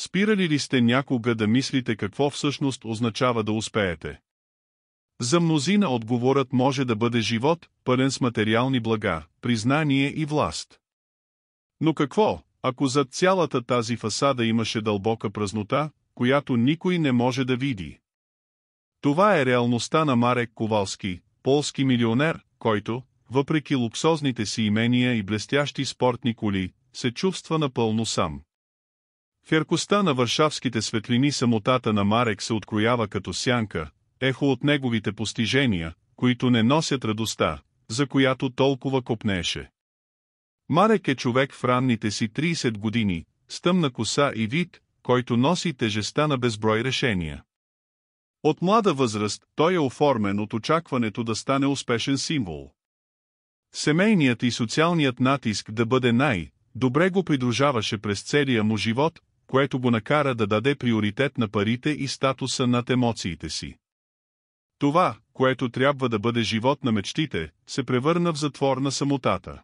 Спирали ли сте някога да мислите какво всъщност означава да успеете? За мнозина отговорът може да бъде живот, пълен с материални блага, признание и власт. Но какво, ако зад цялата тази фасада имаше дълбока празнота, която никой не може да види? Това е реалността на Марек Ковалски, полски милионер, който, въпреки луксозните си имения и блестящи спортни коли, се чувства напълно сам. В яркостта на варшавските светлини самотата на Марек се откроява като сянка, ехо от неговите постижения, които не носят радостта, за която толкова копнееше. Марек е човек в ранните си 30 години, с тъмна коса и вид, който носи тежестта на безброй решения. От млада възраст той е оформен от очакването да стане успешен символ. Семейният и социалният натиск да бъде добре го придружаваше през целия му живот, което го накара да даде приоритет на парите и статуса над емоциите си. Това, което трябва да бъде живот на мечтите, се превърна в затвор на самотата.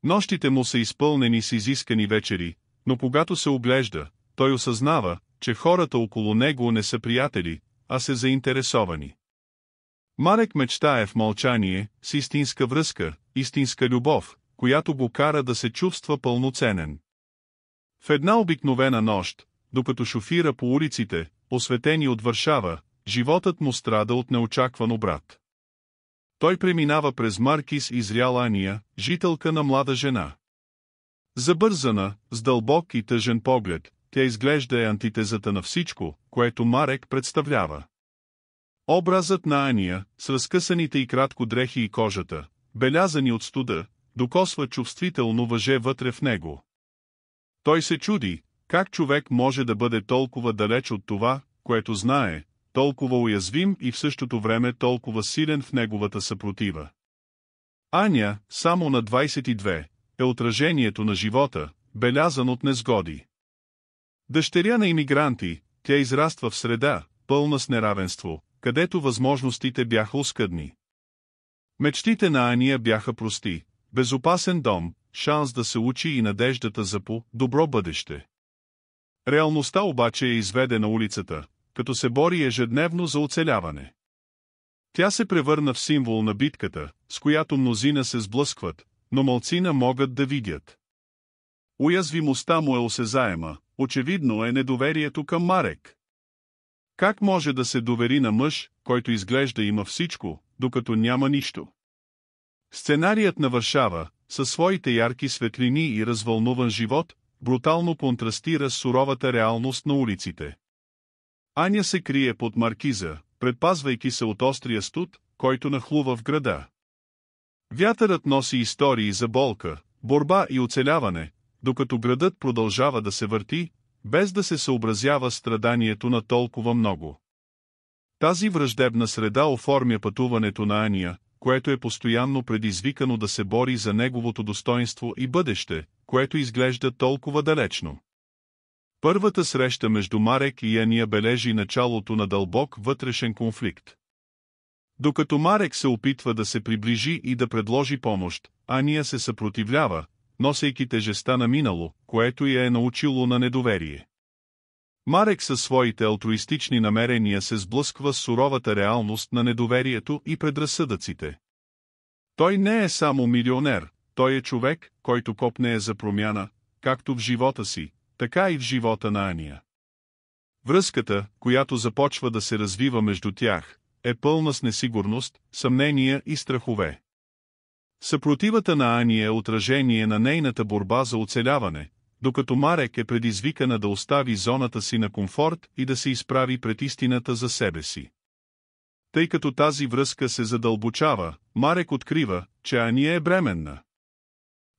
Нощите му са изпълнени с изискани вечери, но когато се оглежда, той осъзнава, че хората около него не са приятели, а са заинтересовани. Марек мечтае в мълчание, с истинска връзка, истинска любов, която го кара да се чувства пълноценен. В една обикновена нощ, докато шофира по улиците, осветени от Варшава, животът му страда от неочакван обрат. Той преминава през Маркис и зряла Ания, жителка на млада жена. Забързана, с дълбок и тъжен поглед, тя изглежда антитезата на всичко, което Марек представлява. Образът на Ания, с разкъсаните и кратко дрехи и кожата, белязани от студа, докосва чувствително въже вътре в него. Той се чуди, как човек може да бъде толкова далеч от това, което знае, толкова уязвим и в същото време толкова силен в неговата съпротива. Аня, само на 22, е отражението на живота, белязан от незгоди. Дъщеря на имигранти, тя израства в среда, пълна с неравенство, където възможностите бяха оскъдни. Мечтите на Ания бяха прости, безопасен дом, шанс да се учи и надеждата за по-добро бъдеще. Реалността обаче я изведе на улицата, като се бори ежедневно за оцеляване. Тя се превърна в символ на битката, с която мнозина се сблъскват, но малцина могат да видят. Уязвимостта му е осезаема, очевидно е недоверието към Марек. Как може да се довери на мъж, който изглежда има всичко, докато няма нищо? Сценарият на Варшава, със своите ярки светлини и развълнуван живот, брутално контрастира с суровата реалност на улиците. Аня се крие под маркиза, предпазвайки се от острия студ, който нахлува в града. Вятърът носи истории за болка, борба и оцеляване, докато градът продължава да се върти, без да се съобразява страданието на толкова много. Тази враждебна среда оформя пътуването на Ания, което е постоянно предизвикано да се бори за неговото достоинство и бъдеще, което изглежда толкова далечно. Първата среща между Марек и Ания бележи началото на дълбок вътрешен конфликт. Докато Марек се опитва да се приближи и да предложи помощ, Ания се съпротивлява, носейки тежестта на минало, което я е научило на недоверие. Марек със своите алтруистични намерения се сблъсква с суровата реалност на недоверието и предразсъдъците. Той не е само милионер, той е човек, който копнее за промяна, както в живота си, така и в живота на Ания. Връзката, която започва да се развива между тях, е пълна с несигурност, съмнения и страхове. Съпротивата на Ания е отражение на нейната борба за оцеляване, докато Марек е предизвикана да остави зоната си на комфорт и да се изправи пред истината за себе си. Тъй като тази връзка се задълбочава, Марек открива, че Ания е бременна.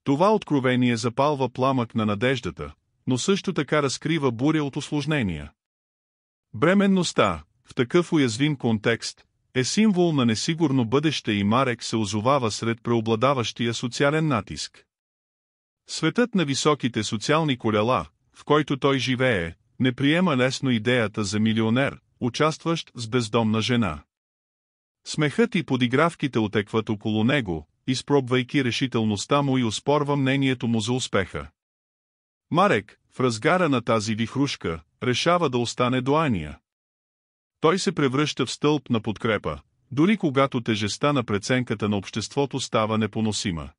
Това откровение запалва пламък на надеждата, но също така разкрива буря от усложнения. Бременността, в такъв уязвим контекст, е символ на несигурно бъдеще и Марек се озовава сред преобладаващия социален натиск. Светът на високите социални колела, в който той живее, не приема лесно идеята за милионер, участващ с бездомна жена. Смехът и подигравките отекват около него, изпробвайки решителността му и оспорва мнението му за успеха. Марек, в разгара на тази вихрушка, решава да остане до Ания. Той се превръща в стълб на подкрепа, дори когато тежестта на преценката на обществото става непоносима.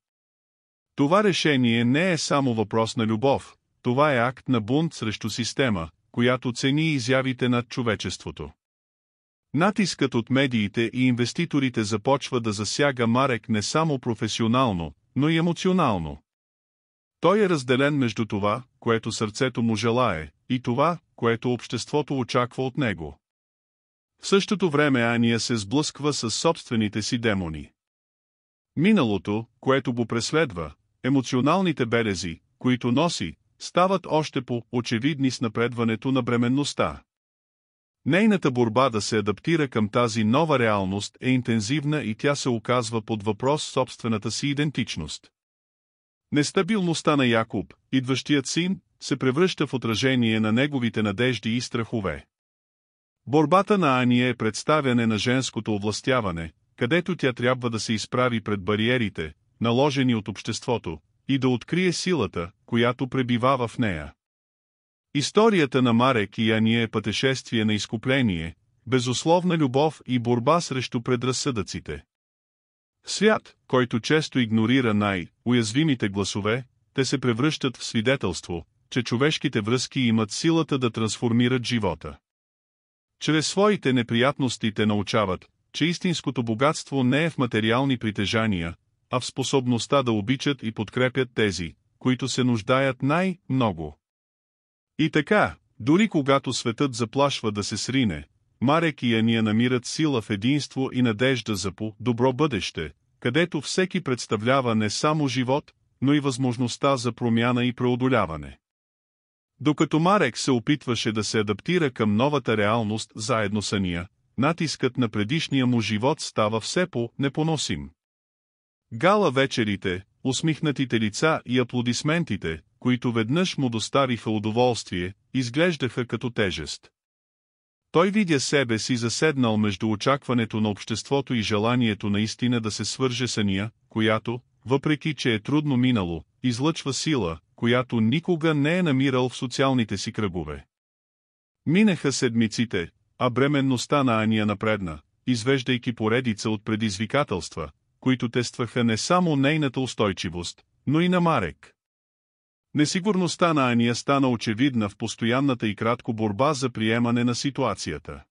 Това решение не е само въпрос на любов, това е акт на бунт срещу система, която цени изявите над човечеството. Натискът от медиите и инвеститорите започва да засяга Марек не само професионално, но и емоционално. Той е разделен между това, което сърцето му желае, и това, което обществото очаква от него. В същото време Ания се сблъсква с собствените си демони. Миналото, което го преследва, емоционалните белези, които носи, стават още по-очевидни с напредването на бременността. Нейната борба да се адаптира към тази нова реалност е интензивна и тя се оказва под въпрос собствената си идентичност. Нестабилността на Якуб, идващият син, се превръща в отражение на неговите надежди и страхове. Борбата на Ания е представяне на женското овластяване, където тя трябва да се изправи пред бариерите, наложени от обществото, и да открие силата, която пребивава в нея. Историята на Марек и Ания е пътешествие на изкупление, безусловна любов и борба срещу предразсъдъците. В свят, който често игнорира най-уязвимите гласове, те се превръщат в свидетелство, че човешките връзки имат силата да трансформират живота. Чрез своите неприятности те научават, че истинското богатство не е в материални притежания, а в способността да обичат и подкрепят тези, които се нуждаят най-много. И така, дори когато светът заплашва да се срине, Марек и Ания намират сила в единство и надежда за по-добро бъдеще, където всеки представлява не само живот, но и възможността за промяна и преодоляване. Докато Марек се опитваше да се адаптира към новата реалност заедно с Ания, натискът на предишния му живот става все по-непоносим. Гала вечерите, усмихнатите лица и аплодисментите, които веднъж му доставиха удоволствие, изглеждаха като тежест. Той видя себе си заседнал между очакването на обществото и желанието наистина да се свърже с Ания, която, въпреки че е трудно минало, излъчва сила, която никога не е намирал в социалните си кръгове. Минаха седмиците, а бременността на Ания напредна, извеждайки поредица от предизвикателства, които тестваха не само нейната устойчивост, но и на Марек. Несигурността на Ания стана очевидна в постоянната и кратко борба за приемане на ситуацията.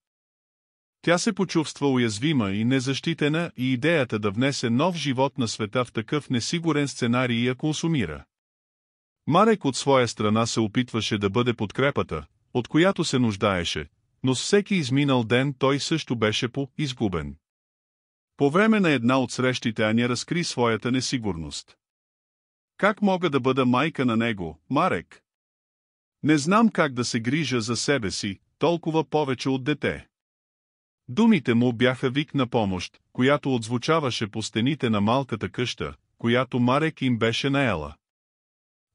Тя се почувства уязвима и незащитена и идеята да внесе нов живот на света в такъв несигурен сценарий я консумира. Марек от своя страна се опитваше да бъде подкрепата, от която се нуждаеше, но с всеки изминал ден той също беше по-изгубен. По време на една от срещите Ания разкри своята несигурност. Как мога да бъда майка на него, Марек? Не знам как да се грижа за себе си, толкова повече от дете. Думите му бяха вик на помощ, която отзвучаваше по стените на малката къща, която Марек им беше наела.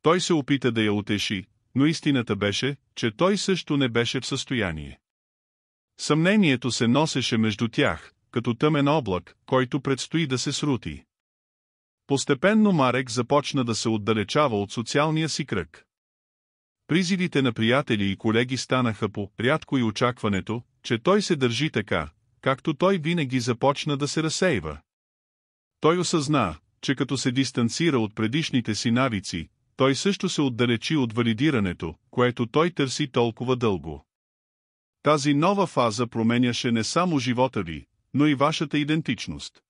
Той се опита да я утеши, но истината беше, че той също не беше в състояние. Съмнението се носеше между тях, като тъмен облак, който предстои да се срути. Постепенно Марек започна да се отдалечава от социалния си кръг. Призивите на приятели и колеги станаха по-рядко и очакването, че той се държи така, както той винаги започна да се разсейва. Той осъзна, че като се дистанцира от предишните си навици, той също се отдалечи от валидирането, което той търси толкова дълго. Тази нова фаза променяше не само живота ви, но и вашата идентичност.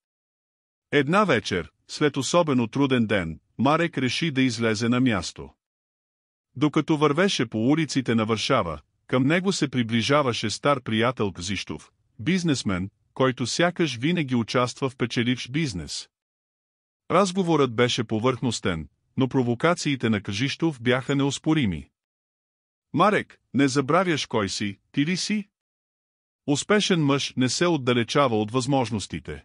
Една вечер, след особено труден ден, Марек реши да излезе на място. Докато вървеше по улиците на Варшава, към него се приближаваше стар приятел Кзищов, бизнесмен, който сякаш винаги участва в печеливш бизнес. Разговорът беше повърхностен, но провокациите на Кзищов бяха неоспорими. Марек, не забравяш кой си, ти ли си? Успешен мъж не се отдалечава от възможностите.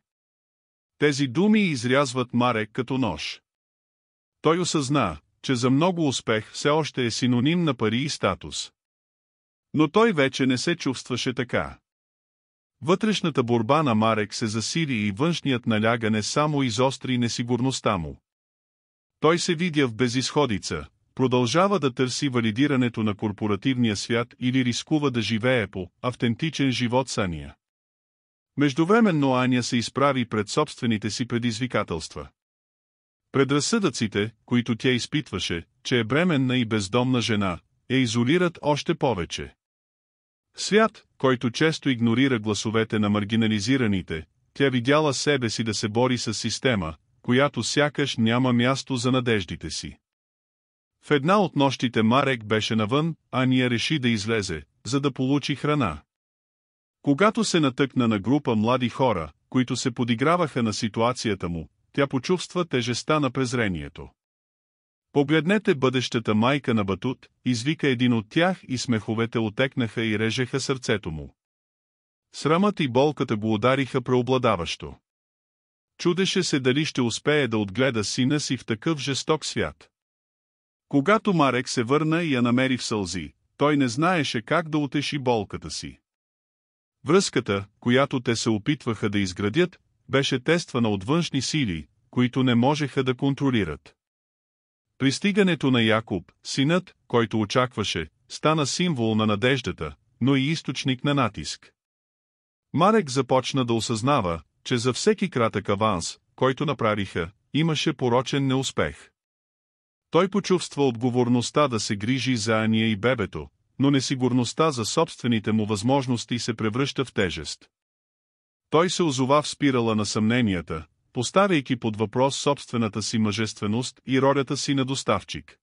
Тези думи изрязват Марек като нож. Той осъзна, че за много успех все още е синоним на пари и статус. Но той вече не се чувстваше така. Вътрешната борба на Марек се засили и външният налягане само изостри несигурността му. Той се видя в безизходица, продължава да търси валидирането на корпоративния свят или рискува да живее по автентичен живот с Аня. Междувременно Аня се изправи пред собствените си предизвикателства. Предразсъдъците, които тя изпитваше, че е бременна и бездомна жена, я изолират още повече. Свят, който често игнорира гласовете на маргинализираните, тя видяла себе си да се бори с система, която сякаш няма място за надеждите си. В една от нощите Марек беше навън, Аня реши да излезе, за да получи храна. Когато се натъкна на група млади хора, които се подиграваха на ситуацията му, тя почувства тежестта на презрението. Погледнете бъдещата майка на Батут, извика един от тях и смеховете отекнаха и режеха сърцето му. Срамът и болката го удариха преобладаващо. Чудеше се дали ще успее да отгледа сина си в такъв жесток свят. Когато Марек се върна и я намери в сълзи, той не знаеше как да утеши болката си. Връзката, която те се опитваха да изградят, беше тествана от външни сили, които не можеха да контролират. Пристигането на Якуб, синът, който очакваше, стана символ на надеждата, но и източник на натиск. Марек започна да осъзнава, че за всеки кратък аванс, който направиха, имаше порочен неуспех. Той почувства отговорността да се грижи за Аня и бебето, но несигурността за собствените му възможности се превръща в тежест. Той се озова в спирала на съмненията, поставяйки под въпрос собствената си мъжественост и ролята си на доставчик.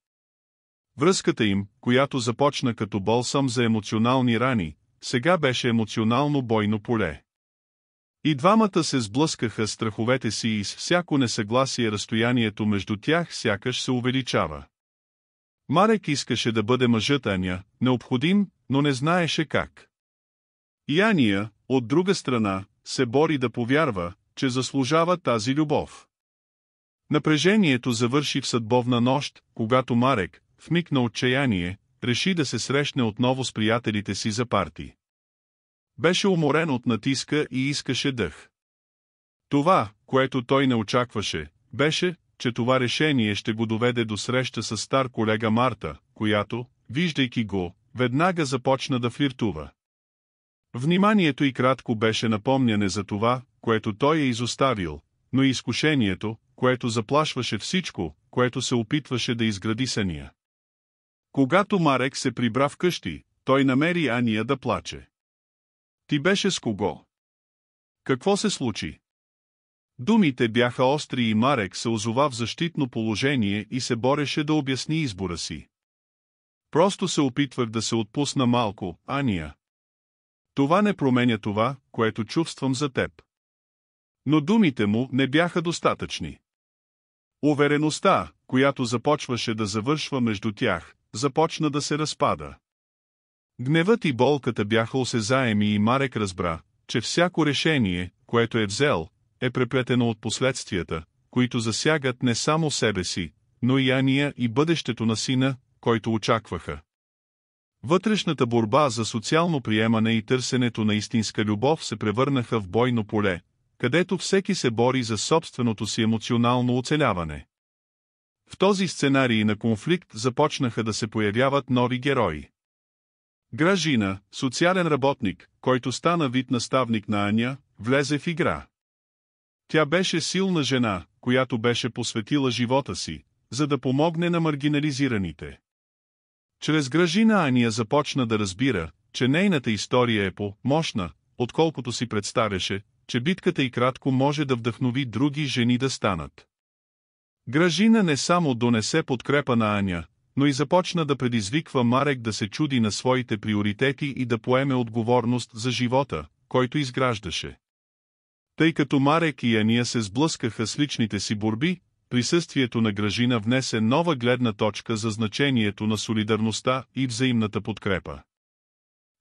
Връзката им, която започна като балсам за емоционални рани, сега беше емоционално бойно поле. И двамата се сблъскаха с страховете си и с всяко несъгласие разстоянието между тях сякаш се увеличава. Марек искаше да бъде мъжът Аня, необходим, но не знаеше как. И Аня, от друга страна, се бори да повярва, че заслужава тази любов. Напрежението завърши в съдбовна нощ, когато Марек, в миг на отчаяние, реши да се срещне отново с приятелите си за парти. Беше уморен от натиска и искаше дъх. Това, което той не очакваше, беше, че това решение ще го доведе до среща с стар колега Марта, която, виждайки го, веднага започна да флиртува. Вниманието й кратко беше напомняне за това, което той е изоставил, но и изкушението, което заплашваше всичко, което се опитваше да изгради с Аня. Когато Марек се прибра вкъщи, той намери Аня да плаче. Ти беше с кого? Какво се случи? Думите бяха остри и Марек се озова в защитно положение и се бореше да обясни избора си. Просто се опитвах да се отпусна малко, Аня. Това не променя това, което чувствам за теб. Но думите му не бяха достатъчни. Увереността, която започваше да завършва между тях, започна да се разпада. Гневът и болката бяха осезаеми и Марек разбра, че всяко решение, което е взел, е преплетено от последствията, които засягат не само себе си, но и Аня и бъдещето на сина, който очакваха. Вътрешната борба за социално приемане и търсенето на истинска любов се превърнаха в бойно поле, където всеки се бори за собственото си емоционално оцеляване. В този сценарий на конфликт започнаха да се появяват нови герои. Гражина, социален работник, който стана вид наставник на Аня, влезе в игра. Тя беше силна жена, която беше посветила живота си, за да помогне на маргинализираните. Чрез Гражина Аня започна да разбира, че нейната история е по-мощна, отколкото си представяше, че битката й кратко може да вдъхнови други жени да станат. Гражина не само донесе подкрепа на Аня, но и започна да предизвиква Марек да се чуди на своите приоритети и да поеме отговорност за живота, който изграждаше. Тъй като Марек и Аня се сблъскаха с личните си борби, присъствието на Гражина внесе нова гледна точка за значението на солидарността и взаимната подкрепа.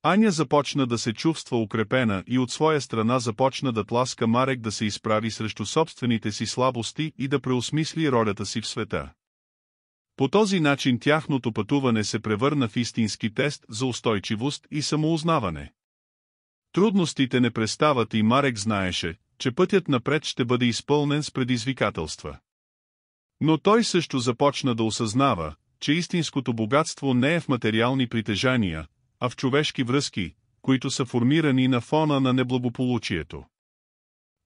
Аня започна да се чувства укрепена и от своя страна започна да тласка Марек да се изправи срещу собствените си слабости и да преосмисли ролята си в света. По този начин тяхното пътуване се превърна в истински тест за устойчивост и самоузнаване. Трудностите не престават и Марек знаеше, че пътят напред ще бъде изпълнен с предизвикателства. Но той също започна да осъзнава, че истинското богатство не е в материални притежания, а в човешки връзки, които са формирани на фона на неблагополучието.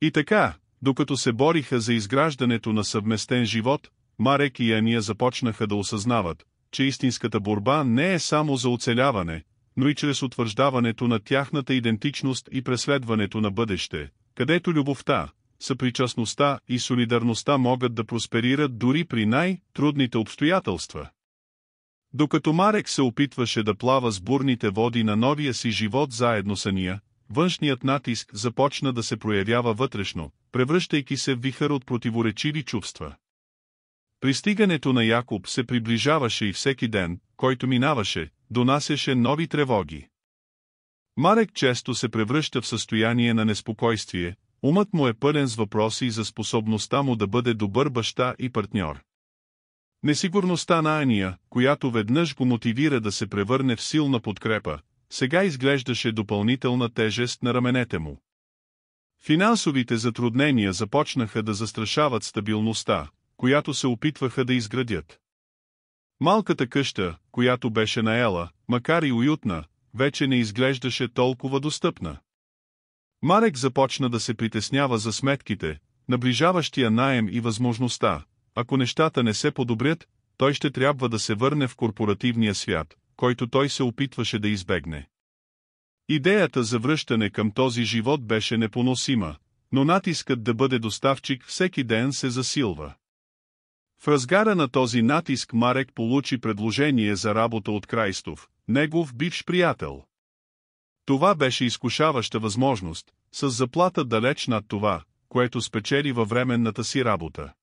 И така, докато се бориха за изграждането на съвместен живот, Марек и Ания започнаха да осъзнават, че истинската борба не е само за оцеляване, но и чрез утвърждаването на тяхната идентичност и преследването на бъдеще, където любовта, съпричастността и солидарността могат да просперират дори при най-трудните обстоятелства. Докато Марек се опитваше да плава с бурните води на новия си живот заедно с Ания, външният натиск започна да се проявява вътрешно, превръщайки се в вихър от противоречиви чувства. Пристигането на Якоб се приближаваше и всеки ден, който минаваше, донасяше нови тревоги. Марек често се превръща в състояние на неспокойствие, умът му е пълен с въпроси за способността му да бъде добър баща и партньор. Несигурността на Ания, която веднъж го мотивира да се превърне в силна подкрепа, сега изглеждаше допълнителна тежест на раменете му. Финансовите затруднения започнаха да застрашават стабилността, която се опитваха да изградят. Малката къща, която беше наела, макар и уютна, вече не изглеждаше толкова достъпна. Марек започна да се притеснява за сметките, наближаващия наем и възможността, ако нещата не се подобрят, той ще трябва да се върне в корпоративния свят, който той се опитваше да избегне. Идеята за връщане към този живот беше непоносима, но натискът да бъде доставчик всеки ден се засилва. В разгара на този натиск Марек получи предложение за работа от Крайстов, негов бивш приятел. Това беше изкушаваща възможност, с заплата далеч над това, което спечели във временната си работа.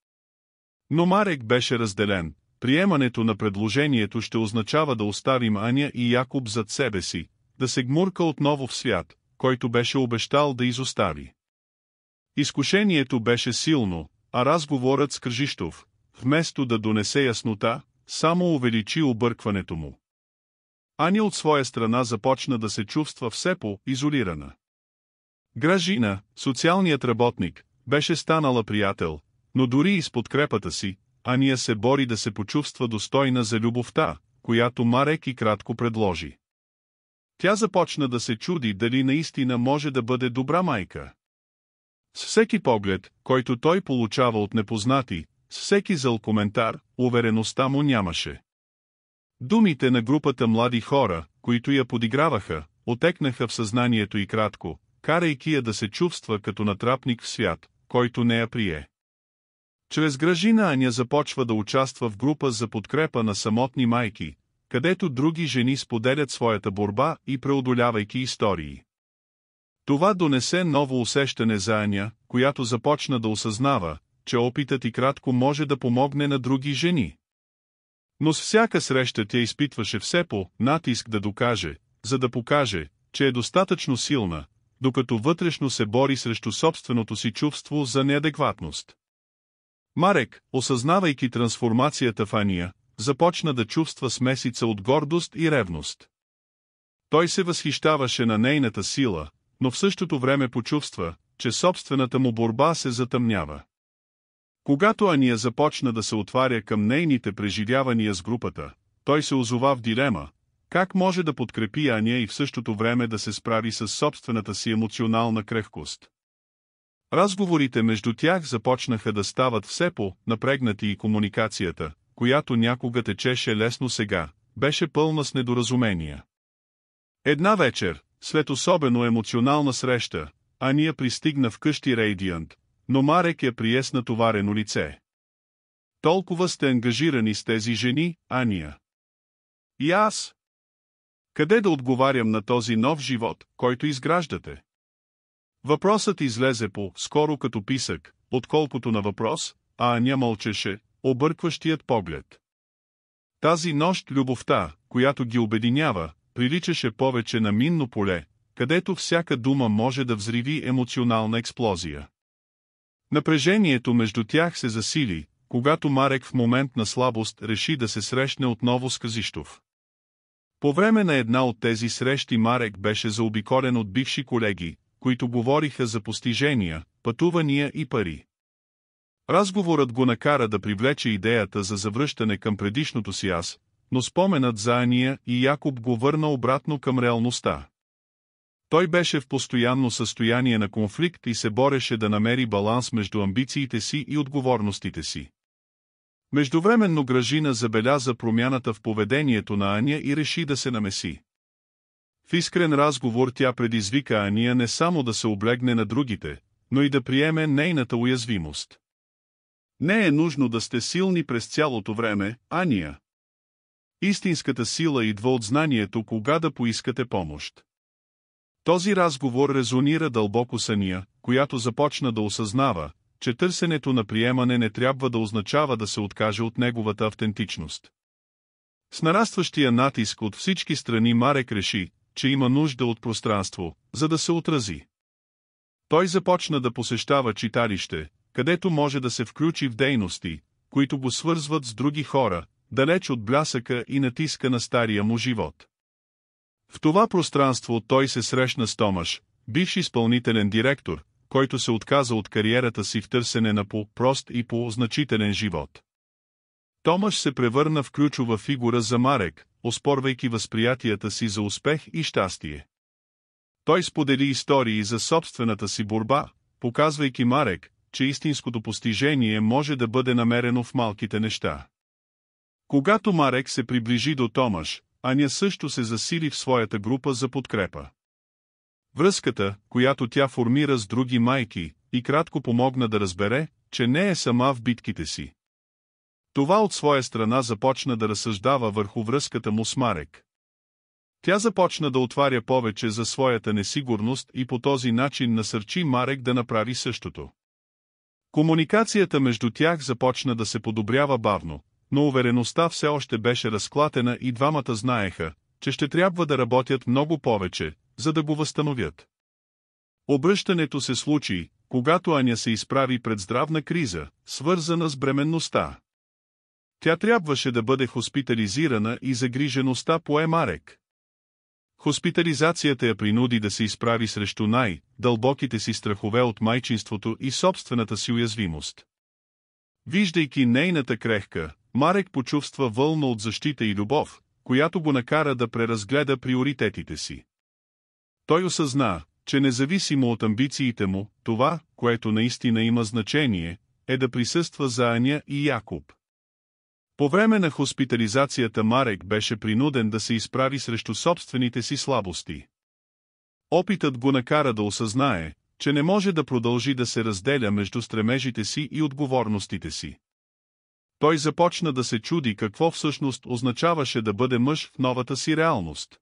Но Марек беше разделен. Приемането на предложението ще означава да оставим Аня и Якоб зад себе си, да се гмурка отново в свят, който беше обещал да изостави. Изкушението беше силно, а разговорът с Кръжищов, вместо да донесе яснота, само увеличи объркването му. Аня от своя страна започна да се чувства все по-изолирана. Гражина, социалният работник, беше станала приятел, но дори и с подкрепата си, Ания се бори да се почувства достойна за любовта, която Марек и кратко предложи. Тя започна да се чуди дали наистина може да бъде добра майка. С всеки поглед, който той получава от непознати, с всеки зъл коментар, увереността му нямаше. Думите на групата млади хора, които я подиграваха, отекнаха в съзнанието и кратко, карайки я да се чувства като натрапник в свят, който не я прие. Чрез Гражина Аня започва да участва в група за подкрепа на самотни майки, където други жени споделят своята борба и преодолявайки истории. Това донесе ново усещане за Аня, която започна да осъзнава, че опитът и кратко може да помогне на други жени. Но с всяка среща тя изпитваше все по-натиск да докаже, за да покаже, че е достатъчно силна, докато вътрешно се бори срещу собственото си чувство за неадекватност. Марек, осъзнавайки трансформацията в Ания, започна да чувства смесица от гордост и ревност. Той се възхищаваше на нейната сила, но в същото време почувства, че собствената му борба се затъмнява. Когато Ания започна да се отваря към нейните преживявания с групата, той се озова в дилема, как може да подкрепи Ания и в същото време да се справи с собствената си емоционална крехкост. Разговорите между тях започнаха да стават все по-напрегнати и комуникацията, която някога течеше лесно сега, беше пълна с недоразумения. Една вечер, след особено емоционална среща, Ания пристигна вкъщи Рейдиант, но Марек я прие с натоварено лице. Толкова сте ангажирани с тези жени, Ания. И аз? Къде да отговарям на този нов живот, който изграждате? Въпросът излезе по-скоро като писък, отколкото на въпрос, а Аня мълчеше, объркващият поглед. Тази нощ любовта, която ги обединява, приличаше повече на минно поле, където всяка дума може да взриви емоционална експлозия. Напрежението между тях се засили, когато Марек в момент на слабост реши да се срещне отново с Кръжищов. По време на една от тези срещи Марек беше заобиколен от бивши колеги, които говориха за постижения, пътувания и пари. Разговорът го накара да привлече идеята за завръщане към предишното си аз, но споменът за Ания и Якоб го върна обратно към реалността. Той беше в постоянно състояние на конфликт и се бореше да намери баланс между амбициите си и отговорностите си. Междувременно Гражина забеляза промяната в поведението на Ания и реши да се намеси. В искрен разговор тя предизвика Ания не само да се облегне на другите, но и да приеме нейната уязвимост. Не е нужно да сте силни през цялото време, Ания. Истинската сила идва от знанието кога да поискате помощ. Този разговор резонира дълбоко с Ания, която започна да осъзнава, че търсенето на приемане не трябва да означава да се откаже от неговата автентичност. С нарастващия натиск от всички страни Марек реши, че има нужда от пространство, за да се отрази. Той започна да посещава читалище, където може да се включи в дейности, които го свързват с други хора, далеч от блясъка и натиска на стария му живот. В това пространство той се срещна с Томаш, бивш изпълнителен директор, който се отказа от кариерата си в търсене на по-прост и по-значителен живот. Томаш се превърна в ключова фигура за Марек, оспорвайки възприятията си за успех и щастие. Той сподели истории за собствената си борба, показвайки Марек, че истинското постижение може да бъде намерено в малките неща. Когато Марек се приближи до Томаш, Ания също се засили в своята група за подкрепа. Връзката, която тя формира с други майки, и кратко помогна да разбере, че не е сама в битките си. Това от своя страна започна да разсъждава върху връзката му с Марек. Тя започна да отваря повече за своята несигурност и по този начин насърчи Марек да направи същото. Комуникацията между тях започна да се подобрява бавно, но увереността все още беше разклатена и двамата знаеха, че ще трябва да работят много повече, за да го възстановят. Обръщането се случи, когато Ания се изправи пред здравна криза, свързана с бременността. Тя трябваше да бъде хоспитализирана и загрижеността пое Марек. Хоспитализацията я принуди да се изправи срещу най-дълбоките си страхове от майчинството и собствената си уязвимост. Виждайки нейната крехка, Марек почувства вълна от защита и любов, която го накара да преразгледа приоритетите си. Той осъзна, че независимо от амбициите му, това, което наистина има значение, е да присъства за Ания и Якоб. По време на хоспитализацията Марек беше принуден да се изправи срещу собствените си слабости. Опитът го накара да осъзнае, че не може да продължи да се разделя между стремежите си и отговорностите си. Той започна да се чуди какво всъщност означаваше да бъде мъж в новата си реалност.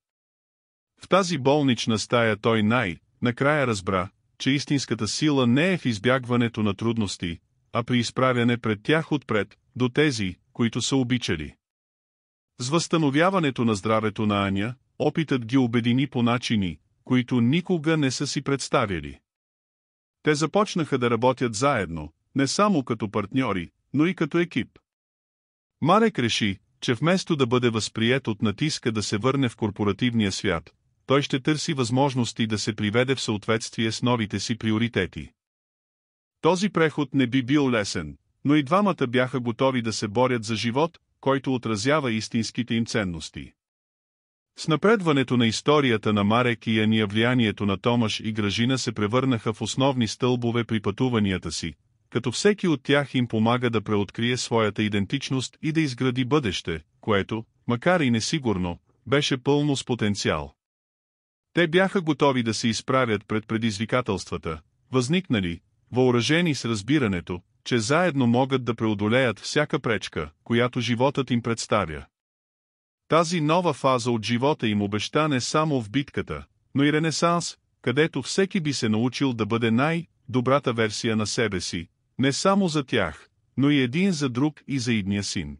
В тази болнична стая той накрая разбра, че истинската сила не е в избягването на трудности, а при изправяне пред тях отпред, до тези, които са обичали. С възстановяването на здравето на Ания, опитът ги обедини по начини, които никога не са си представили. Те започнаха да работят заедно, не само като партньори, но и като екип. Марек реши, че вместо да бъде възприет от натиска да се върне в корпоративния свят, той ще търси възможности да се приведе в съответствие с новите си приоритети. Този преход не би бил лесен, но и двамата бяха готови да се борят за живот, който отразява истинските им ценности. С напредването на историята на Марек и Ания влиянието на Томаш и Гражина се превърнаха в основни стълбове при пътуванията си, като всеки от тях им помага да преоткрие своята идентичност и да изгради бъдеще, което, макар и несигурно, беше пълно с потенциал. Те бяха готови да се изправят пред предизвикателствата, възникнали, въоръжени с разбирането, че заедно могат да преодолеят всяка пречка, която животът им представя. Тази нова фаза от живота им обеща не само в битката, но и ренесанс, където всеки би се научил да бъде най-добрата версия на себе си, не само за тях, но и един за друг и за идния син.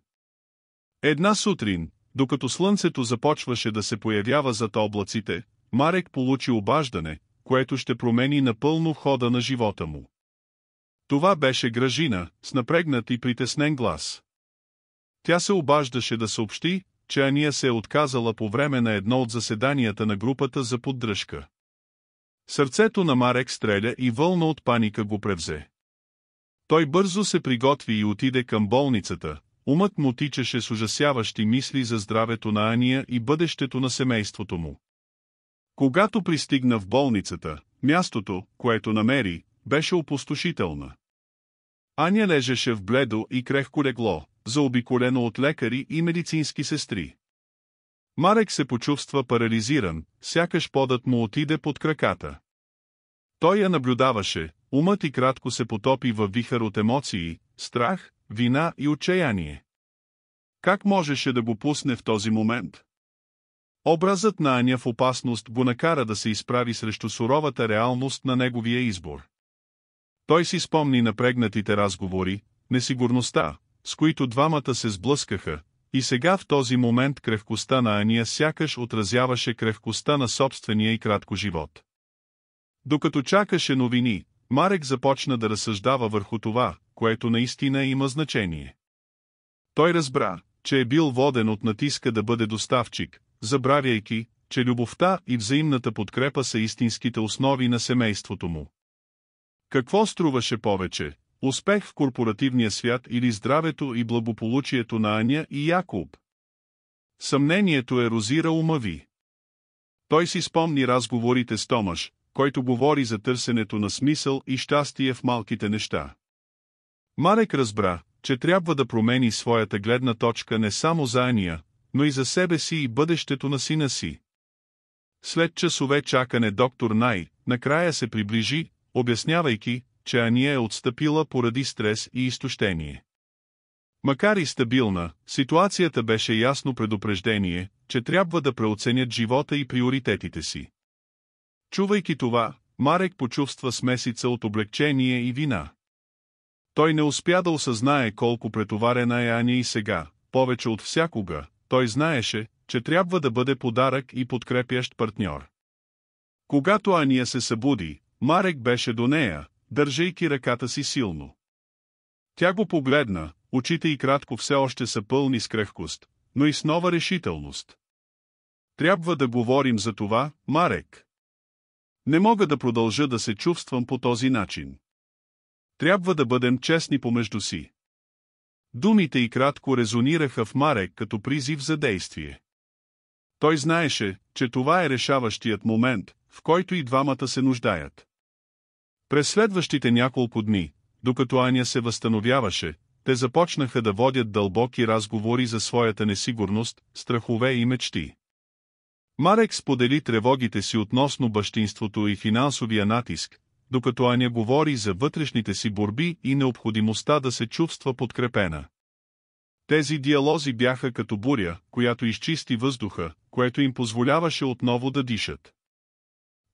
Една сутрин, докато слънцето започваше да се появява зад облаците, Марек получи обаждане, което ще промени напълно хода на живота му. Това беше Гражина, с напрегнат и притеснен глас. Тя се обаждаше да съобщи, че Ания се е отказала по време на едно от заседанията на групата за поддръжка. Сърцето на Марек стреля и вълна от паника го превзе. Той бързо се приготви и отиде към болницата, умът му тичаше с ужасяващи мисли за здравето на Ания и бъдещето на семейството му. Когато пристигна в болницата, мястото, което намери, беше опустошително. Аня лежеше в бледо и крехко легло, заобиколено от лекари и медицински сестри. Марек се почувства парализиран, сякаш подът му отиде под краката. Той я наблюдаваше, умът и кратко се потопи във вихър от емоции, страх, вина и отчаяние. Как можеше да го пусне в този момент? Образът на Аня в опасност го накара да се изправи срещу суровата реалност на неговия избор. Той си спомни напрегнатите разговори, несигурността, с които двамата се сблъскаха, и сега в този момент крехкостта на Ания сякаш отразяваше крехкостта на собствения и кратко живот. Докато чакаше новини, Марек започна да разсъждава върху това, което наистина има значение. Той разбра, че е бил воден от натиска да бъде доставчик, забравяйки, че любовта и взаимната подкрепа са истинските основи на семейството му. Какво струваше повече? Успех в корпоративния свят или здравето и благополучието на Аня и Якуб? Съмнението ерозира ума ви. Той си спомни разговорите с Томаш, който говори за търсенето на смисъл и щастие в малките неща. Марек разбра, че трябва да промени своята гледна точка не само за Ания, но и за себе си и бъдещето на сина си. След часове чакане доктор Най накрая се приближи, обяснявайки, че Ания е отстъпила поради стрес и изтощение. Макар и стабилна, ситуацията беше ясно предупреждение, че трябва да преоценят живота и приоритетите си. Чувайки това, Марек почувства смесица от облегчение и вина. Той не успя да осъзнае колко претоварена е Аня и сега, повече от всякога, той знаеше, че трябва да бъде подарък и подкрепящ партньор. Когато Ания се събуди, Марек беше до нея, държейки ръката си силно. Тя го погледна, очите й кратко все още са пълни с крехкост, но и с нова решителност. Трябва да говорим за това, Марек. Не мога да продължа да се чувствам по този начин. Трябва да бъдем честни помежду си. Думите й кратко резонираха в Марек като призив за действие. Той знаеше, че това е решаващият момент, в който и двамата се нуждаят. През следващите няколко дни, докато Аня се възстановяваше, те започнаха да водят дълбоки разговори за своята несигурност, страхове и мечти. Марек сподели тревогите си относно бащинството и финансовия натиск, докато Аня говори за вътрешните си борби и необходимостта да се чувства подкрепена. Тези диалози бяха като буря, която изчисти въздуха, което им позволяваше отново да дишат.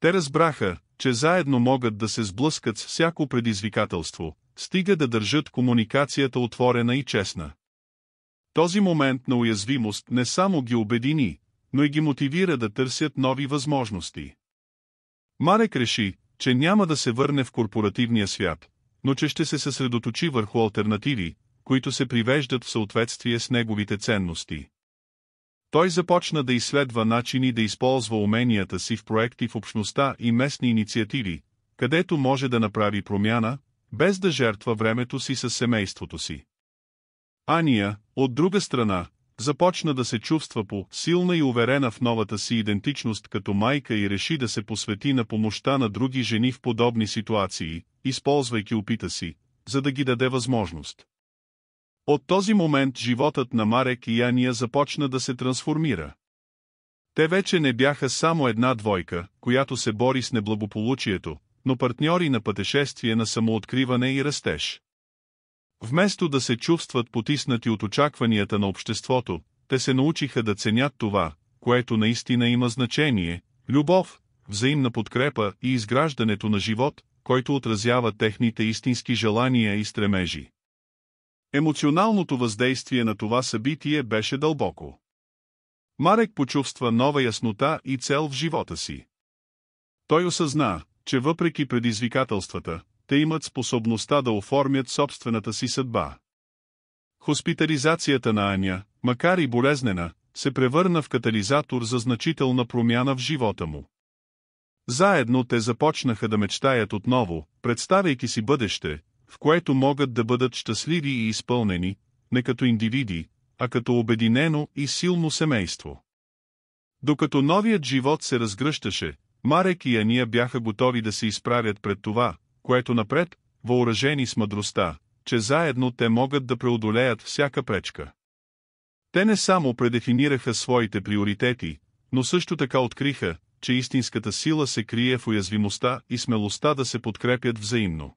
Те разбраха, че заедно могат да се сблъскат с всяко предизвикателство, стига да държат комуникацията отворена и честна. Този момент на уязвимост не само ги обедини, но и ги мотивира да търсят нови възможности. Марек реши, че няма да се върне в корпоративния свят, но че ще се съсредоточи върху алтернативи, които се привеждат в съответствие с неговите ценности. Той започна да изследва начини да използва уменията си в проекти в общността и местни инициативи, където може да направи промяна, без да жертва времето си със семейството си. Ания, от друга страна, започна да се чувства по-силна и уверена в новата си идентичност като майка и реши да се посвети на помощта на други жени в подобни ситуации, използвайки опита си, за да ги даде възможност. От този момент животът на Марек и Ания започна да се трансформира. Те вече не бяха само една двойка, която се бори с неблагополучието, но партньори на пътешествие на самооткриване и растеж. Вместо да се чувстват потиснати от очакванията на обществото, те се научиха да ценят това, което наистина има значение – любов, взаимна подкрепа и изграждането на живот, който отразява техните истински желания и стремежи. Емоционалното въздействие на това събитие беше дълбоко. Марек почувства нова яснота и цел в живота си. Той осъзна, че въпреки предизвикателствата, те имат способността да оформят собствената си съдба. Хоспитализацията на Аня, макар и болезнена, се превърна в катализатор за значителна промяна в живота му. Заедно те започнаха да мечтаят отново, представяйки си бъдеще, в което могат да бъдат щастливи и изпълнени, не като индивиди, а като обединено и силно семейство. Докато новият живот се разгръщаше, Марек и Ания бяха готови да се изправят пред това, което напред, въоръжени с мъдростта, че заедно те могат да преодолеят всяка пречка. Те не само предефинираха своите приоритети, но също така откриха, че истинската сила се крие в уязвимостта и смелостта да се подкрепят взаимно.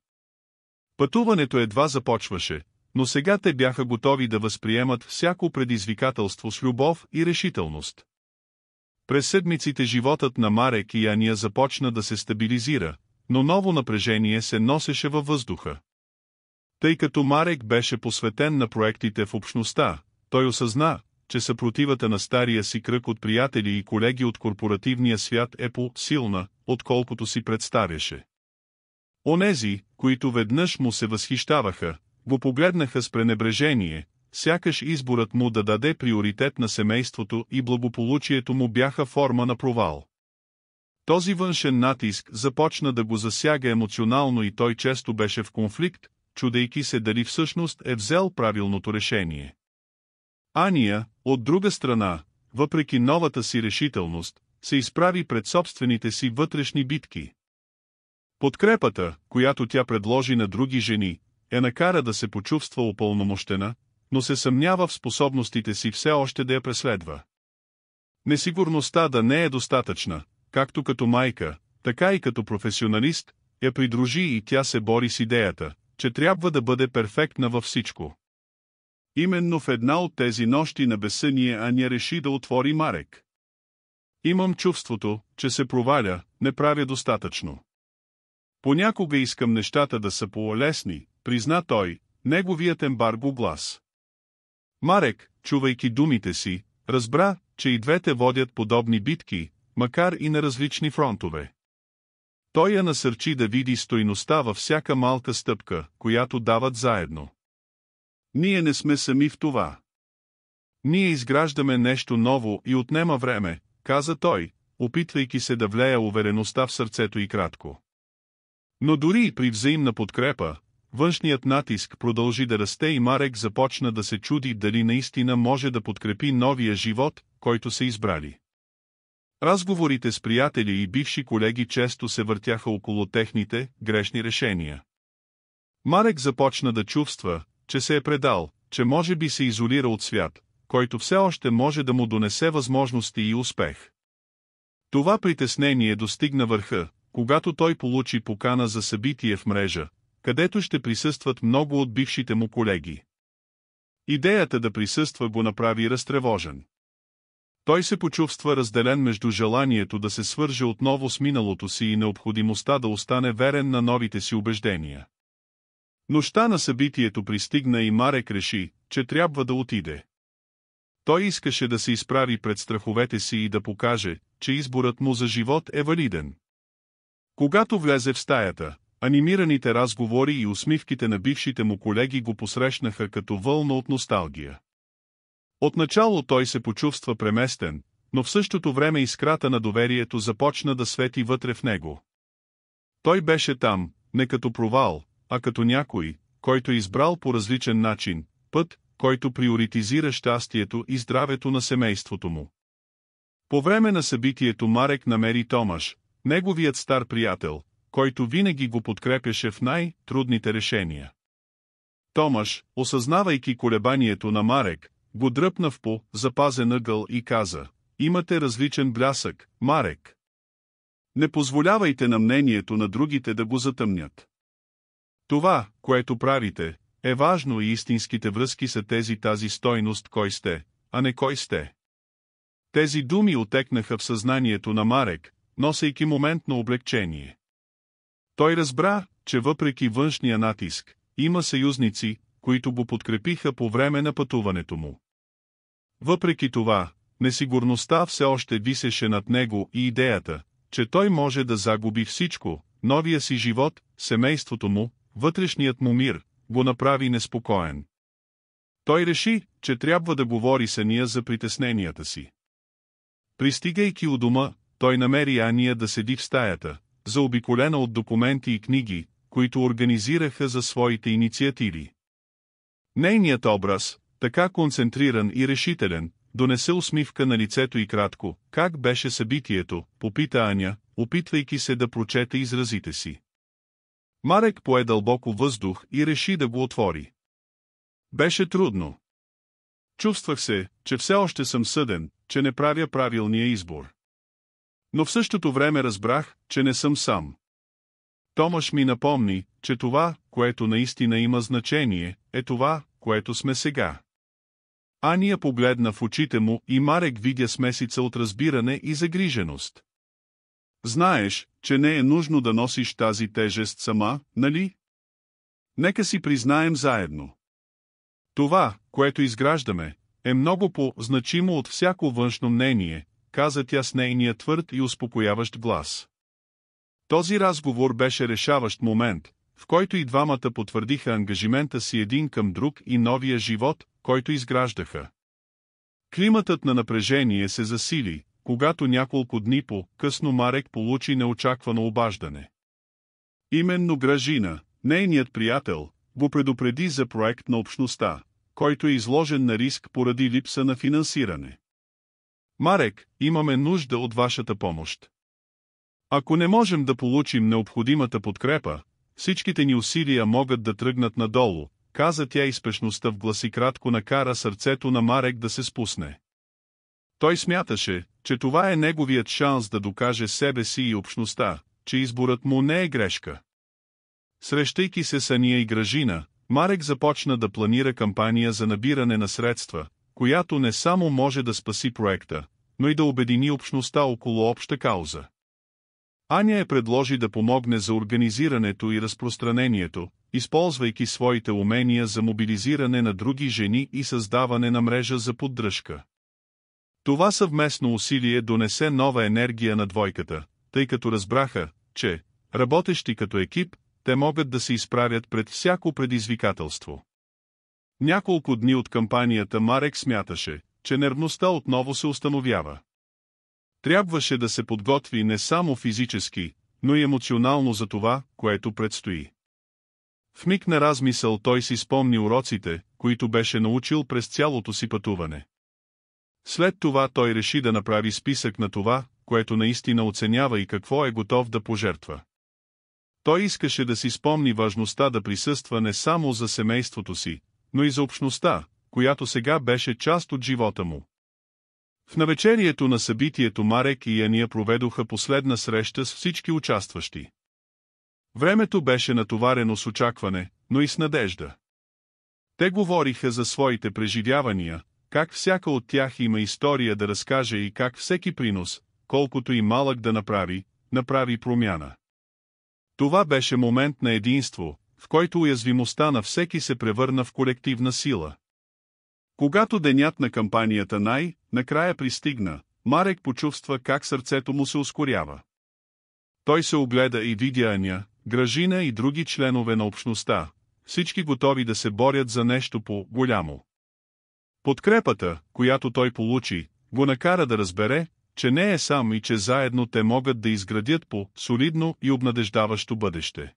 Пътуването едва започваше, но сега те бяха готови да възприемат всяко предизвикателство с любов и решителност. През седмиците животът на Марек и Ания започна да се стабилизира, но ново напрежение се носеше във въздуха. Тъй като Марек беше посветен на проектите в общността, той осъзна, че съпротивата на стария си кръг от приятели и колеги от корпоративния свят е по-силна, отколкото си представяше. Онези, които веднъж му се възхищаваха, го погледнаха с пренебрежение, сякаш изборът му да даде приоритет на семейството и благополучието му бяха форма на провал. Този външен натиск започна да го засяга емоционално и той често беше в конфликт, чудейки се дали всъщност е взел правилното решение. Ания, от друга страна, въпреки новата си решителност, се изправи пред собствените си вътрешни битки. Подкрепата, която тя предложи на други жени, накара да се почувства упълномощена, но се съмнява в способностите си все още да я преследва. Несигурността да не е достатъчна, както като майка, така и като професионалист, я придружи и тя се бори с идеята, че трябва да бъде перфектна във всичко. Именно в една от тези нощи на безсъние Ания реши да отвори Марек. Имам чувството, че се проваля, не правя достатъчно. Понякога искам нещата да са по-лесни, призна той, неговият ембарго глас. Марек, чувайки думите си, разбра, че и двете водят подобни битки, макар и на различни фронтове. Той я насърчи да види стойността във всяка малка стъпка, която дават заедно. Ние не сме сами в това. Ние изграждаме нещо ново и отнема време, каза той, опитвайки се да влея увереността в сърцето й кратко. Но дори и при взаимна подкрепа, външният натиск продължи да расте и Марек започна да се чуди дали наистина може да подкрепи новия живот, който са избрали. Разговорите с приятели и бивши колеги често се въртяха около техните грешни решения. Марек започна да чувства, че се е предал, че може би се изолира от свят, който все още може да му донесе възможности и успех. Това притеснение достигна върха, когато той получи покана за събитие в мрежа, където ще присъстват много от бившите му колеги. Идеята да присъства го направи разтревожен. Той се почувства разделен между желанието да се свърже отново с миналото си и необходимостта да остане верен на новите си убеждения. Нощта на събитието пристигна и Марек реши, че трябва да отиде. Той искаше да се изправи пред страховете си и да покаже, че изборът му за живот е валиден. Когато влезе в стаята, анимираните разговори и усмивките на бившите му колеги го посрещнаха като вълна от носталгия. Отначало той се почувства преместен, но в същото време искрата на доверието започна да свети вътре в него. Той беше там, не като провал, а като някой, който е избрал по различен начин, път, който приоритизира щастието и здравето на семейството му. По време на събитието Марек намери Томаш, неговият стар приятел, който винаги го подкрепяше в най-трудните решения. Томаш, осъзнавайки колебанието на Марек, го дръпна в по-запазен ъгъл и каза: „Имате различен блясък, Марек. Не позволявайте на мнението на другите да го затъмнят. Това, което правите, е важно и истинските връзки са тази стойност кой сте, а не кой сте.“ Тези думи отекнаха в съзнанието на Марек, носейки моментно облегчение. Той разбра, че въпреки външния натиск, има съюзници, които го подкрепиха по време на пътуването му. Въпреки това, несигурността все още висеше над него и идеята, че той може да загуби всичко, новия си живот, семейството му, вътрешният му мир, го направи неспокоен. Той реши, че трябва да говори с Ания за притесненията си. Пристигайки у дома, той намери Ания да седи в стаята, заобиколена от документи и книги, които организираха за своите инициативи. Нейният образ, така концентриран и решителен, донесе усмивка на лицето и кратко. Как беше събитието, попита Аня, опитвайки се да прочете изразите си. Марек пое дълбоко въздух и реши да го отвори. Беше трудно. Чувствах се, че все още съм съден, че не правя правилния избор. Но в същото време разбрах, че не съм сам. Томаш ми напомни, че това, което наистина има значение, е това, което сме сега. Ания погледна в очите му и Марек видя смесица от разбиране и загриженост. Знаеш, че не е нужно да носиш тази тежест сама, нали? Нека си признаем заедно. Това, което изграждаме, е много по-значимо от всяко външно мнение, каза тя с нейния твърд и успокояващ глас. Този разговор беше решаващ момент, в който и двамата потвърдиха ангажимента си един към друг и новия живот, който изграждаха. Климатът на напрежение се засили, когато няколко дни по-късно Марек получи неочаквано обаждане. Именно Гражина, нейният приятел, го предупреди за проект на общността, който е изложен на риск поради липса на финансиране. Марек, имаме нужда от вашата помощ. Ако не можем да получим необходимата подкрепа, всичките ни усилия могат да тръгнат надолу, каза тя и спешността в гласи кратко накара сърцето на Марек да се спусне. Той смяташе, че това е неговият шанс да докаже себе си и общността, че изборът му не е грешка. Срещайки се с Ания и Гражина, Марек започна да планира кампания за набиране на средства, която не само може да спаси проекта, но и да обедини общността около обща кауза. Аня я предложи да помогне за организирането и разпространението, използвайки своите умения за мобилизиране на други жени и създаване на мрежа за поддръжка. Това съвместно усилие донесе нова енергия на двойката, тъй като разбраха, че, работещи като екип, те могат да се изправят пред всяко предизвикателство. Няколко дни от кампанията Марек смяташе, че нервността отново се установява. Трябваше да се подготви не само физически, но и емоционално за това, което предстои. В миг на размисъл той си спомни уроците, които беше научил през цялото си пътуване. След това той реши да направи списък на това, което наистина оценява и какво е готов да пожертва. Той искаше да си спомни важността да присъства не само за семейството си, но и за общността, която сега беше част от живота му. В навечерието на събитието Марек и Ания проведоха последна среща с всички участващи. Времето беше натоварено с очакване, но и с надежда. Те говориха за своите преживявания, как всяка от тях има история да разкаже и как всеки принос, колкото и малък да направи промяна. Това беше момент на единство, в който уязвимостта на всеки се превърна в колективна сила. Когато денят на кампанията накрая пристигна, Марек почувства как сърцето му се ускорява. Той се огледа и видя Аня, Гражина и други членове на общността, всички готови да се борят за нещо по-голямо. Подкрепата, която той получи, го накара да разбере, че не е сам и че заедно те могат да изградят по-солидно и обнадеждаващо бъдеще.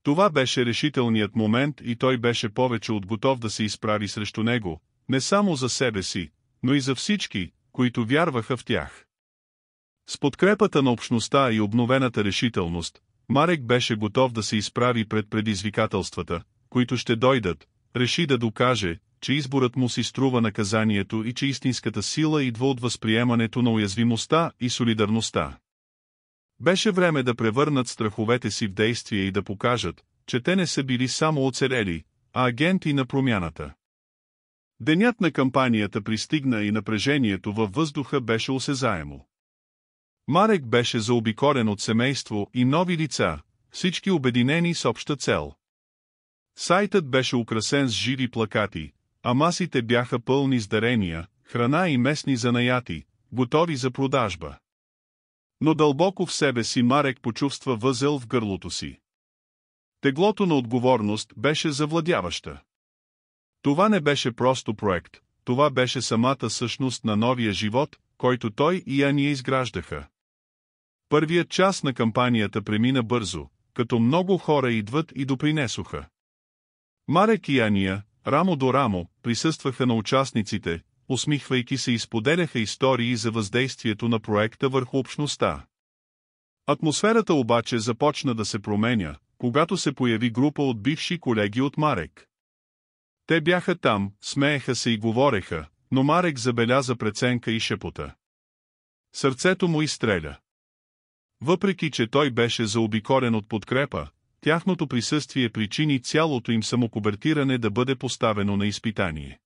Това беше решителният момент и той беше повече от готов да се изправи срещу него, не само за себе си, но и за всички, които вярваха в тях. С подкрепата на общността и обновената решителност, Марек беше готов да се изправи пред предизвикателствата, които ще дойдат, реши да докаже, че изборът му си струва наказанието и че истинската сила идва от възприемането на уязвимостта и солидарността. Беше време да превърнат страховете си в действие и да покажат, че те не са били само оцелели, а агенти на промяната. Денят на кампанията пристигна и напрежението във въздуха беше осезаемо. Марек беше заобиколен от семейство и нови лица, всички обединени с обща цел. Сайтът беше украсен с живи плакати, а масите бяха пълни с дарения, храна и местни занаяти, готови за продажба. Но дълбоко в себе си Марек почувства възел в гърлото си. Теглото на отговорност беше завладяваща. Това не беше просто проект, това беше самата същност на новия живот, който той и Ания изграждаха. Първият час на кампанията премина бързо, като много хора идват и допринесоха. Марек и Ания, рамо до рамо, присъстваха на участниците, усмихвайки се и споделяха истории за въздействието на проекта върху общността. Атмосферата обаче започна да се променя, когато се появи група от бивши колеги от Марек. Те бяха там, смееха се и говореха, но Марек забеляза преценка и шепота. Сърцето му изстреля. Въпреки че той беше заобиколен от подкрепа, тяхното присъствие причини цялото им самоконвертиране да бъде поставено на изпитание.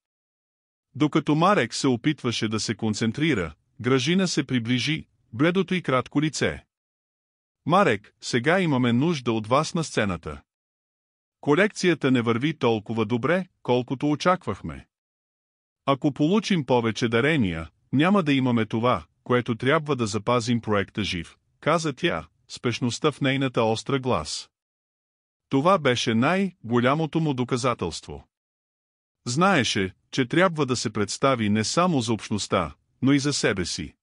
Докато Марек се опитваше да се концентрира, Гражина се приближи, бледото и кратко лице. Марек, сега имаме нужда от вас на сцената. Колекцията не върви толкова добре, колкото очаквахме. Ако получим повече дарения, няма да имаме това, което трябва да запазим проекта жив, каза тя, спешността в нейната остра глас. Това беше най-голямото му доказателство. Знаеше, че трябва да се представи не само за общността, но и за себе си.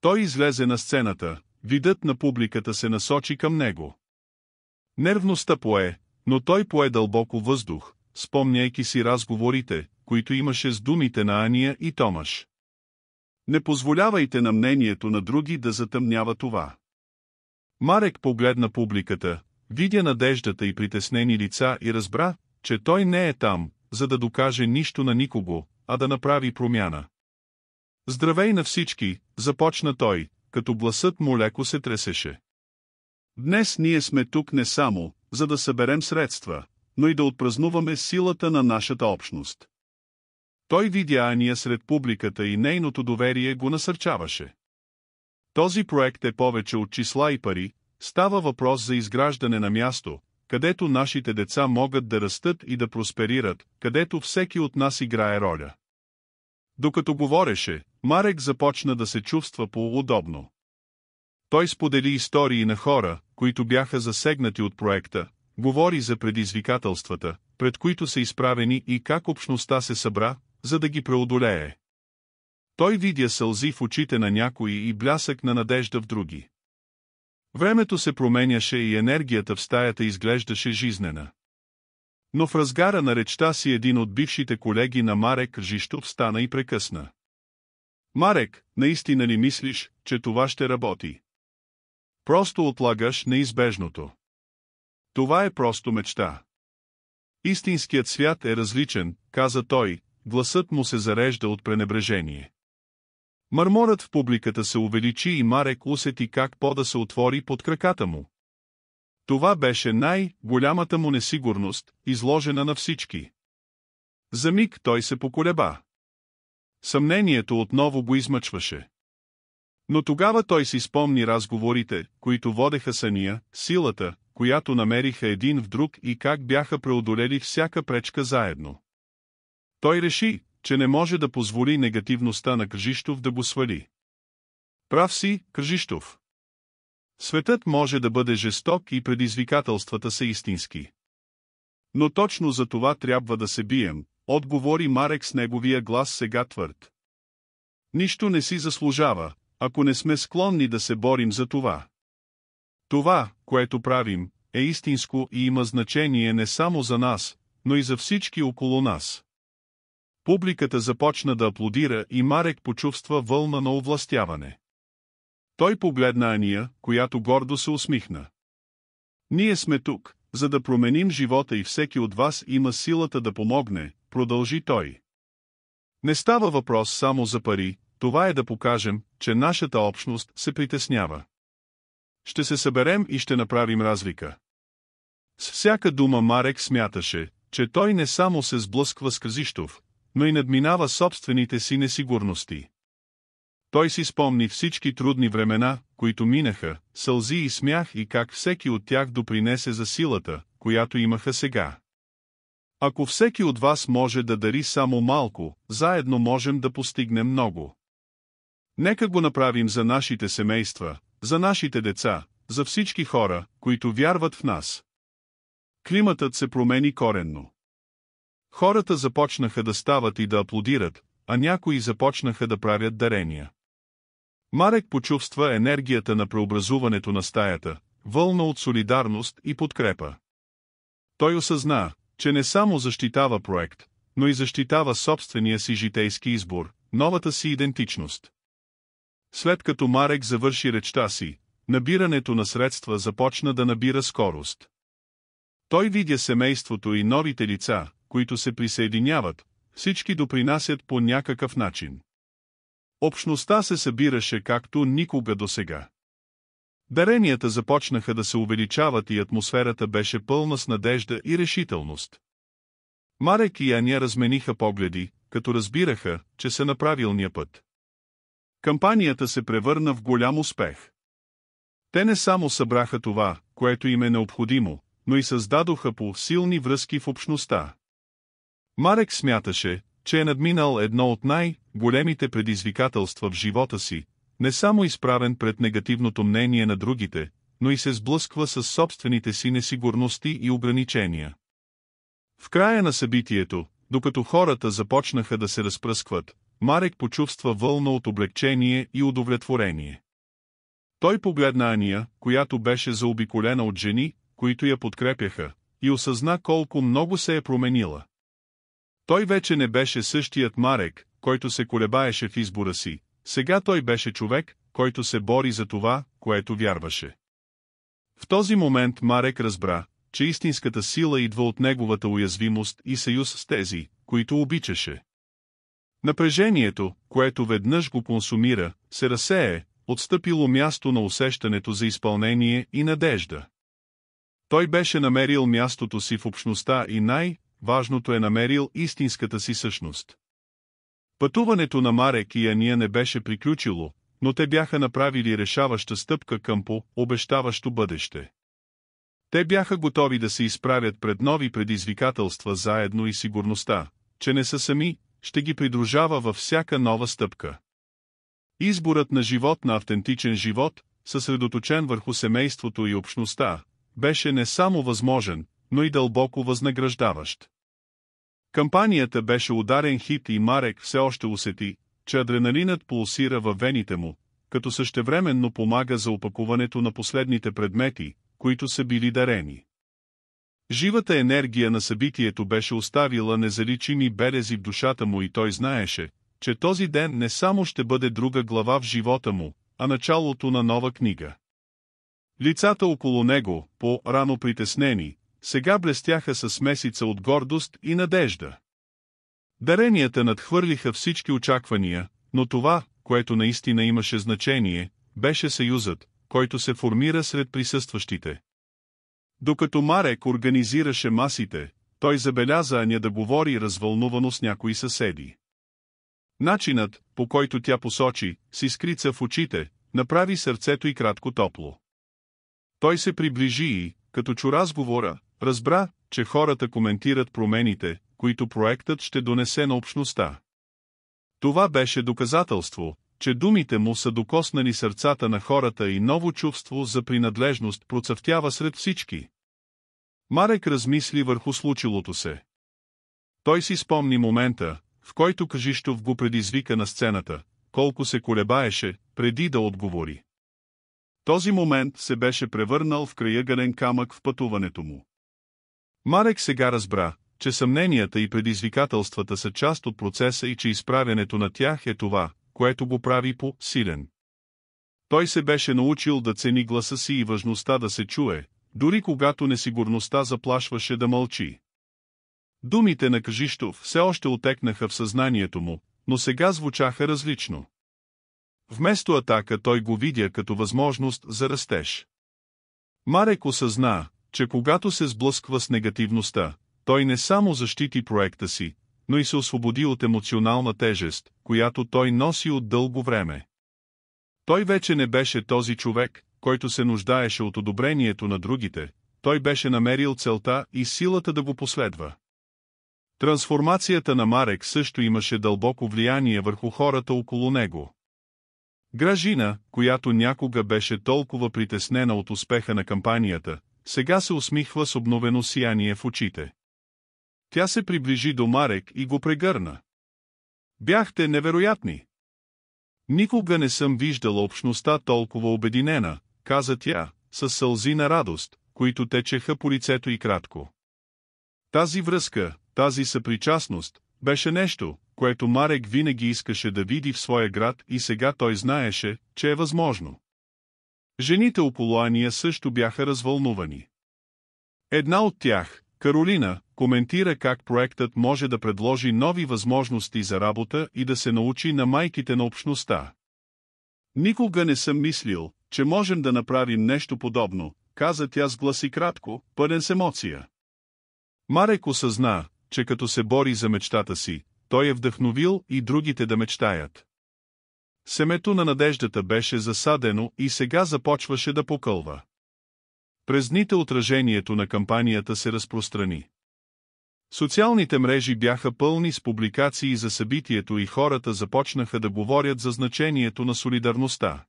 Той излезе на сцената, видът на публиката се насочи към него. Нервността пое, но той пое дълбоко въздух, спомняйки си разговорите, които имаше с думите на Ания и Томаш. Не позволявайте на мнението на други да затъмнява това. Марек погледна публиката, видя надеждата и притеснени лица и разбра, че той не е там, за да докаже нищо на никого, а да направи промяна. Здравей на всички, започна той, като гласът му леко се тресеше. Днес ние сме тук не само, за да съберем средства, но и да отпразнуваме силата на нашата общност. Той видя Ания сред публиката и нейното доверие го насърчаваше. Този проект е повече от числа и пари, става въпрос за изграждане на място, където нашите деца могат да растат и да просперират, където всеки от нас играе роля. Докато говореше, Марек започна да се чувства по-удобно. Той сподели истории на хора, които бяха засегнати от проекта, говори за предизвикателствата, пред които са изправени и как общността се събра, за да ги преодолее. Той видя сълзи в очите на някои и блясък на надежда в други. Времето се променяше и енергията в стаята изглеждаше жизнена. Но в разгара на речта си един от бившите колеги на Марек Жиштов стана и прекъсна. Марек, наистина ли мислиш, че това ще работи? Просто отлагаш неизбежното. Това е просто мечта. Истинският свят е различен, каза той, гласът му се зарежда от пренебрежение. Мърморът в публиката се увеличи и Марек усети как пода се отвори под краката му. Това беше най-голямата му несигурност, изложена на всички. За миг той се поколеба. Съмнението отново го измъчваше. Но тогава той си спомни разговорите, които водеха с Ания, силата, която намериха един в друг и как бяха преодолели всяка пречка заедно. Той реши, че не може да позволи негативността на Кръжищов да го свали. Прав си, Кръжищов. Светът може да бъде жесток и предизвикателствата са истински. Но точно за това трябва да се бием, отговори Марек с неговия глас сега твърд. Нищо не си заслужава, ако не сме склонни да се борим за това. Това, което правим, е истинско и има значение не само за нас, но и за всички около нас. Публиката започна да аплодира и Марек почувства вълна на овластяване. Той погледна Ания, която гордо се усмихна. Ние сме тук, за да променим живота и всеки от вас има силата да помогне, продължи той. Не става въпрос само за пари, това е да покажем, че нашата общност се притеснява. Ще се съберем и ще направим разлика. С всяка дума Марек смяташе, че той не само се сблъсква с Кръжищов, но и надминава собствените си несигурности. Той си спомни всички трудни времена, които минаха, сълзи и смях и как всеки от тях допринесе за силата, която имаха сега. Ако всеки от вас може да дари само малко, заедно можем да постигнем много. Нека го направим за нашите семейства, за нашите деца, за всички хора, които вярват в нас. Климатът се промени коренно. Хората започнаха да стават и да аплодират, а някои започнаха да правят дарения. Марек почувства енергията на преобразуването на стаята, вълна от солидарност и подкрепа. Той осъзна, че не само защитава проект, но и защитава собствения си житейски избор, новата си идентичност. След като Марек завърши речта си, набирането на средства започна да набира скорост. Той видя семейството и новите лица, които се присъединяват, всички допринасят по някакъв начин. Общността се събираше както никога досега. Даренията започнаха да се увеличават и атмосферата беше пълна с надежда и решителност. Марек и Аня размениха погледи, като разбираха, че са на правилния път. Кампанията се превърна в голям успех. Те не само събраха това, което им е необходимо, но и създадоха по-силни връзки в общността. Марек смяташе, че е надминал едно от най-големите предизвикателства в живота си, не само изправен пред негативното мнение на другите, но и се сблъсква с собствените си несигурности и ограничения. В края на събитието, докато хората започнаха да се разпръскват, Марек почувства вълна от облегчение и удовлетворение. Той погледна Ания, която беше заобиколена от жени, които я подкрепяха, и осъзна колко много се е променила. Той вече не беше същият Марек, който се колебаеше в избора си, сега той беше човек, който се бори за това, което вярваше. В този момент Марек разбра, че истинската сила идва от неговата уязвимост и съюз с тези, които обичаше. Напрежението, което веднъж го консумира, се разсее, отстъпило място на усещането за изпълнение и надежда. Той беше намерил мястото си в общността и най-важното е намерил истинската си същност. Пътуването на Марек и Ания не беше приключило, но те бяха направили решаваща стъпка към по-обещаващо бъдеще. Те бяха готови да се изправят пред нови предизвикателства заедно и сигурността, че не са сами, ще ги придружава във всяка нова стъпка. Изборът на живот на автентичен живот, съсредоточен върху семейството и общността, беше не само възможен, но и дълбоко възнаграждаващ. Кампанията беше ударен хит и Марек все още усети, че адреналинът пулсира във вените му, като същевременно помага за опакуването на последните предмети, които са били дарени. Живата енергия на събитието беше оставила незаличими белези в душата му и той знаеше, че този ден не само ще бъде друга глава в живота му, а началото на нова книга. Лицата около него, по-рано притеснени, сега блестяха със смесица от гордост и надежда. Даренията надхвърлиха всички очаквания, но това, което наистина имаше значение, беше съюзът, който се формира сред присъстващите. Докато Марек организираше масите, той забеляза Аня да говори развълнувано с някои съседи. Начинът, по който тя посочи, с искрица в очите, направи сърцето й кратко топло. Той се приближи и, като чу разговора, разбра, че хората коментират промените, които проектът ще донесе на общността. Това беше доказателство, че думите му са докоснали сърцата на хората и ново чувство за принадлежност процъфтява сред всички. Марек размисли върху случилото се. Той си спомни момента, в който Кажищов го предизвика на сцената, колко се колебаеше, преди да отговори. Този момент се беше превърнал в крайъгълен камък в пътуването му. Марек сега разбра, че съмненията и предизвикателствата са част от процеса и че изправянето на тях е това, което го прави по-силен. Той се беше научил да цени гласа си и важността да се чуе, дори когато несигурността заплашваше да мълчи. Думите на Кажищов все още отекнаха в съзнанието му, но сега звучаха различно. Вместо атака той го видя като възможност за растеж. Марек осъзна, че когато се сблъсква с негативността, той не само защити проекта си, но и се освободи от емоционална тежест, която той носи от дълго време. Той вече не беше този човек, който се нуждаеше от одобрението на другите, той беше намерил целта и силата да го последва. Трансформацията на Марек също имаше дълбоко влияние върху хората около него. Гражина, която някога беше толкова притеснена от успеха на кампанията, сега се усмихва с обновено сияние в очите. Тя се приближи до Марек и го прегърна. Бяхте невероятни. Никога не съм виждала общността толкова обединена, каза тя, със сълзи на радост, които течеха по лицето й кратко. Тази връзка, тази съпричастност, беше нещо, което Марек винаги искаше да види в своя град и сега той знаеше, че е възможно. Жените около Ания също бяха развълнувани. Една от тях, Каролина, коментира как проектът може да предложи нови възможности за работа и да се научи на майките на общността. Никога не съм мислил, че можем да направим нещо подобно, каза тя с глас и кратко, пълен с емоция. Марек осъзна, че като се бори за мечтата си, той е вдъхновил и другите да мечтаят. Семето на надеждата беше засадено и сега започваше да покълва. През дните отражението на кампанията се разпространи. Социалните мрежи бяха пълни с публикации за събитието и хората започнаха да говорят за значението на солидарността.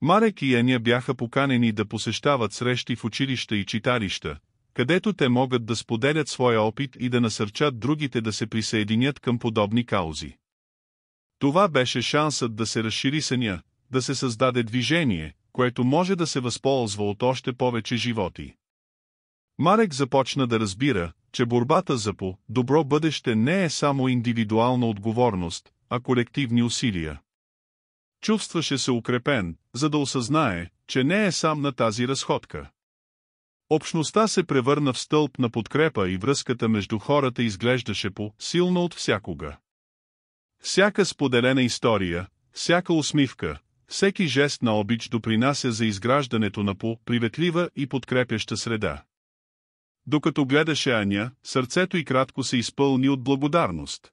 Марек и Аня бяха поканени да посещават срещи в училища и читалища, където те могат да споделят своя опит и да насърчат другите да се присъединят към подобни каузи. Това беше шансът да се разшири съня, да се създаде движение, което може да се възползва от още повече животи. Марек започна да разбира, че борбата за по-добро бъдеще не е само индивидуална отговорност, а колективни усилия. Чувстваше се укрепен, за да осъзнае, че не е сам на тази разходка. Общността се превърна в стълб на подкрепа и връзката между хората изглеждаше по-силна от всякога. Всяка споделена история, всяка усмивка, всеки жест на обич допринася за изграждането на по-приветлива и подкрепяща среда. Докато гледаше Аня, сърцето й кратко се изпълни от благодарност.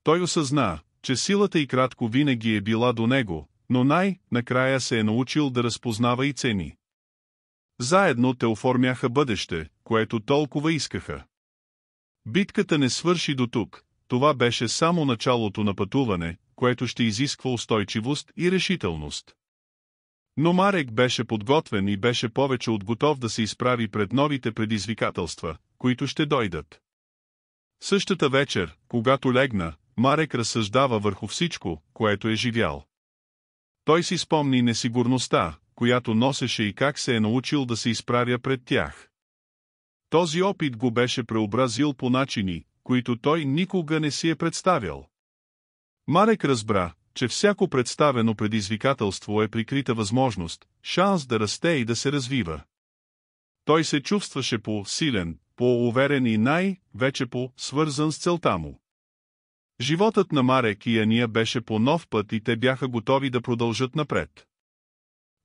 Той осъзна, че силата й кратко винаги е била до него, но най-накрая се е научил да разпознава и цени. Заедно те оформяха бъдеще, което толкова искаха. Битката не свърши до тук, това беше само началото на пътуване, което ще изисква устойчивост и решителност. Но Марек беше подготвен и беше повече от готов да се изправи пред новите предизвикателства, които ще дойдат. Същата вечер, когато легна, Марек разсъждава върху всичко, което е живял. Той си спомни несигурността, която носеше и как се е научил да се изправя пред тях. Този опит го беше преобразил по начини, които той никога не си е представял. Марек разбра, че всяко представено предизвикателство е прикрита възможност, шанс да расте и да се развива. Той се чувстваше по-силен, по-уверен и най-вече по-свързан с целта му. Животът на Марек и Ания беше по нов път и те бяха готови да продължат напред.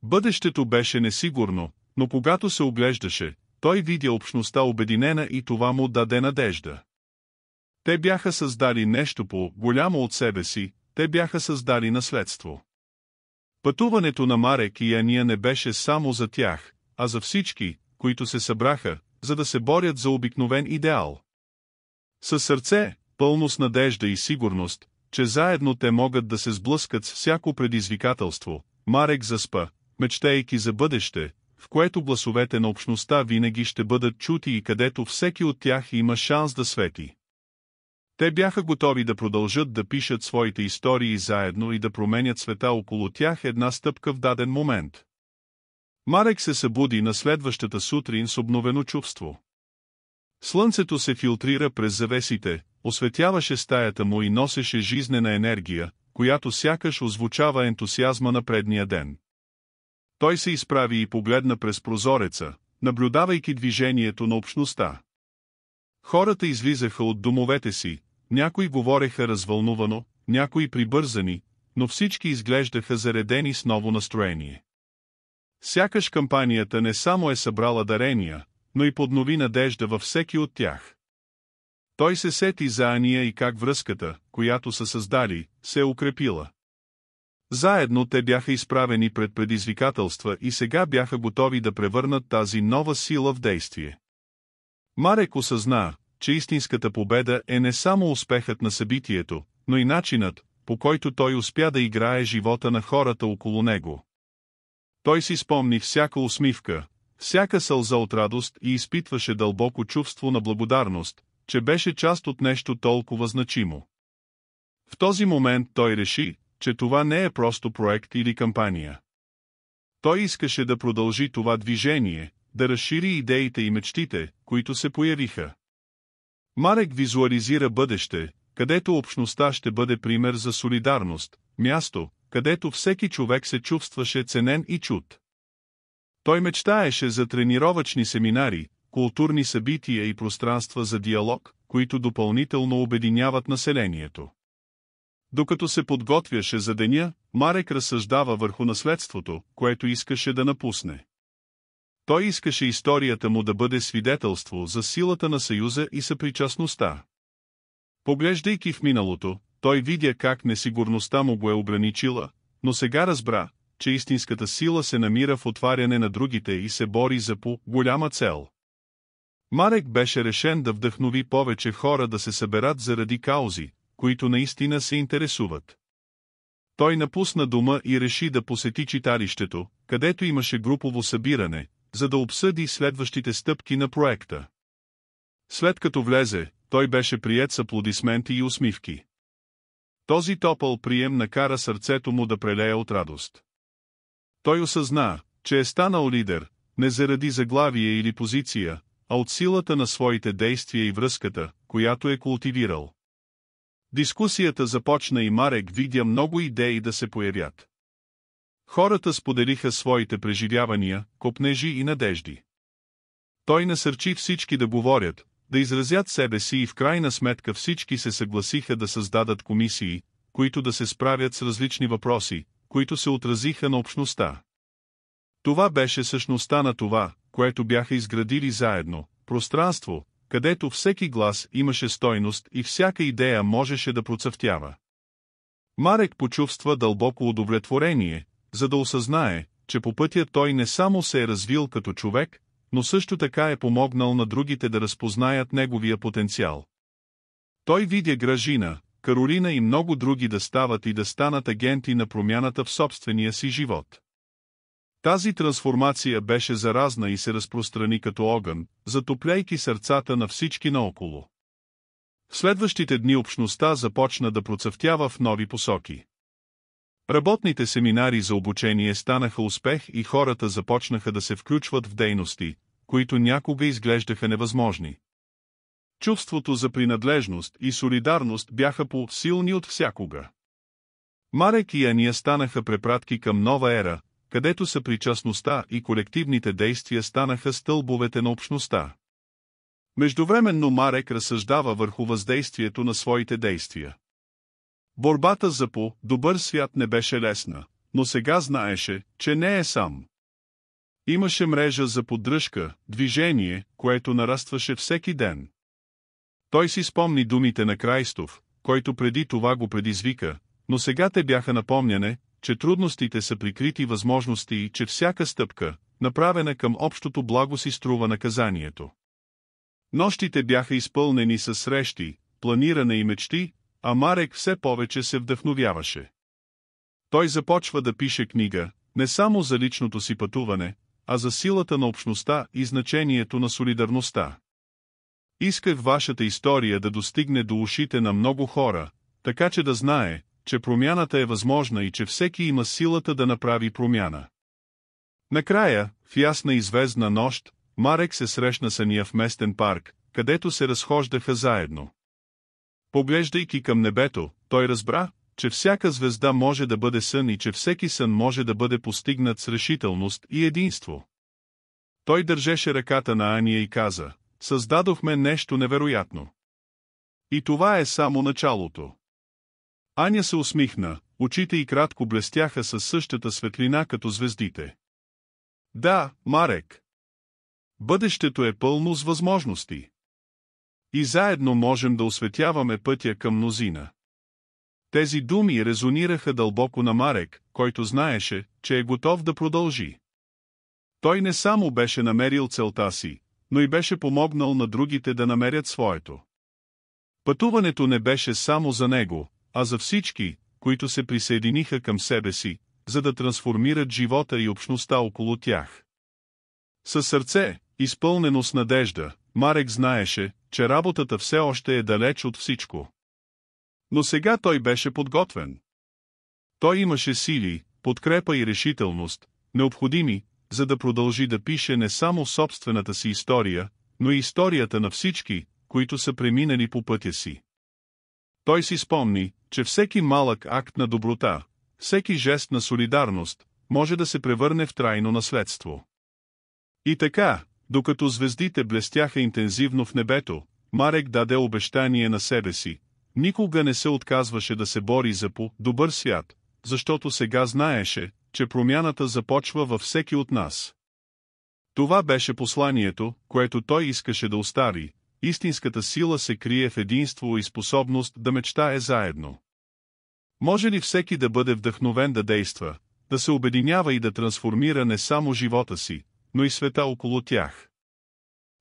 Бъдещето беше несигурно, но когато се оглеждаше, той видя общността обединена и това му даде надежда. Те бяха създали нещо по-голямо от себе си, те бяха създали наследство. Пътуването на Марек и Ания не беше само за тях, а за всички, които се събраха, за да се борят за обикновен идеал. Със сърце, пълно с надежда и сигурност, че заедно те могат да се сблъскат с всяко предизвикателство, Марек заспа, мечтейки за бъдеще, в което гласовете на общността винаги ще бъдат чути и където всеки от тях има шанс да свети. Те бяха готови да продължат да пишат своите истории заедно и да променят света около тях една стъпка в даден момент. Марек се събуди на следващата сутрин с обновено чувство. Слънцето се филтрира през завесите, осветяваше стаята му и носеше жизнена енергия, която сякаш озвучава ентусиазма на предния ден. Той се изправи и погледна през прозореца, наблюдавайки движението на общността. Хората излизаха от домовете си, някои говореха развълнувано, някои прибързани, но всички изглеждаха заредени с ново настроение. Сякаш кампанията не само е събрала дарения, но и поднови надежда във всеки от тях. Той се сети за Ания и как връзката, която са създали, се е укрепила. Заедно те бяха изправени пред предизвикателства и сега бяха готови да превърнат тази нова сила в действие. Марек осъзна, че истинската победа е не само успехът на събитието, но и начинът, по който той успя да играе живота на хората около него. Той си спомни всяка усмивка, всяка сълза от радост и изпитваше дълбоко чувство на благодарност, че беше част от нещо толкова значимо. В този момент той реши, че това не е просто проект или кампания. Той искаше да продължи това движение, да разшири идеите и мечтите, които се появиха. Марек визуализира бъдеще, където общността ще бъде пример за солидарност, място, където всеки човек се чувстваше ценен и чут. Той мечтаеше за тренировъчни семинари, културни събития и пространства за диалог, които допълнително обединяват населението. Докато се подготвяше за деня, Марек разсъждава върху наследството, което искаше да напусне. Той искаше историята му да бъде свидетелство за силата на съюза и съпричастността. Поглеждайки в миналото, той видя как несигурността му го е ограничила, но сега разбра, че истинската сила се намира в отваряне на другите и се бори за по-голяма цел. Марек беше решен да вдъхнови повече хора да се съберат заради каузи, които наистина се интересуват. Той напусна дома и реши да посети читалището, където имаше групово събиране, за да обсъди следващите стъпки на проекта. След като влезе, той беше приет с аплодисменти и усмивки. Този топъл прием накара сърцето му да прелее от радост. Той осъзна, че е станал лидер, не заради заглавие или позиция, а от силата на своите действия и връзката, която е култивирал. Дискусията започна и Марек видя много идеи да се появят. Хората споделиха своите преживявания, копнежи и надежди. Той насърчи всички да говорят, да изразят себе си и в крайна сметка всички се съгласиха да създадат комисии, които да се справят с различни въпроси, които се отразиха на общността. Това беше същността на това, което бяха изградили заедно, пространство, където всеки глас имаше стойност и всяка идея можеше да процъфтява. Марек почувства дълбоко удовлетворение, за да осъзнае, че по пътя той не само се е развил като човек, но също така е помогнал на другите да разпознаят неговия потенциал. Той видя Гражина, Каролина и много други да стават и да станат агенти на промяната в собствения си живот. Тази трансформация беше заразна и се разпространи като огън, затопляйки сърцата на всички наоколо. В следващите дни общността започна да процъфтява в нови посоки. Работните семинари за обучение станаха успех и хората започнаха да се включват в дейности, които някога изглеждаха невъзможни. Чувството за принадлежност и солидарност бяха по-силни от всякога. Марек и Ания станаха препратки към нова ера, където съпричастността и колективните действия станаха стълбовете на общността. Междувременно Марек разсъждава върху въздействието на своите действия. Борбата за по-добър свят не беше лесна, но сега знаеше, че не е сам. Имаше мрежа за поддръжка, движение, което нарастваше всеки ден. Той си спомни думите на Крайстов, който преди това го предизвика, но сега те бяха напомняне, че трудностите са прикрити възможности и че всяка стъпка, направена към общото благо си струва наказанието. Нощите бяха изпълнени със срещи, планиране и мечти, а Марек все повече се вдъхновяваше. Той започва да пише книга, не само за личното си пътуване, а за силата на общността и значението на солидарността. Исках вашата история да достигне до ушите на много хора, така че да знае, че промяната е възможна и че всеки има силата да направи промяна. Накрая, в ясна и звездна нощ, Марек се срещна с Ания в местен парк, където се разхождаха заедно. Поглеждайки към небето, той разбра, че всяка звезда може да бъде сън и че всеки сън може да бъде постигнат с решителност и единство. Той държеше ръката на Ания и каза: създадохме нещо невероятно. И това е само началото. Аня се усмихна, очите й кратко блестяха със същата светлина като звездите. Да, Марек. Бъдещето е пълно с възможности. И заедно можем да осветяваме пътя към мнозина. Тези думи резонираха дълбоко на Марек, който знаеше, че е готов да продължи. Той не само беше намерил целта си, но и беше помогнал на другите да намерят своето. Пътуването не беше само за него, а за всички, които се присъединиха към себе си, за да трансформират живота и общността около тях. Със сърце, изпълнено с надежда, Марек знаеше, че работата все още е далеч от всичко. Но сега той беше подготвен. Той имаше сили, подкрепа и решителност, необходими, за да продължи да пише не само собствената си история, но и историята на всички, които са преминали по пътя си. Той си спомни, че всеки малък акт на доброта, всеки жест на солидарност, може да се превърне в трайно наследство. И така, докато звездите блестяха интензивно в небето, Марек даде обещание на себе си. Никога не се отказваше да се бори за по-добър свят, защото сега знаеше, че промяната започва във всеки от нас. Това беше посланието, което той искаше да остави. Истинската сила се крие в единство и способност да мечтае заедно. Може ли всеки да бъде вдъхновен да действа, да се обединява и да трансформира не само живота си, но и света около тях?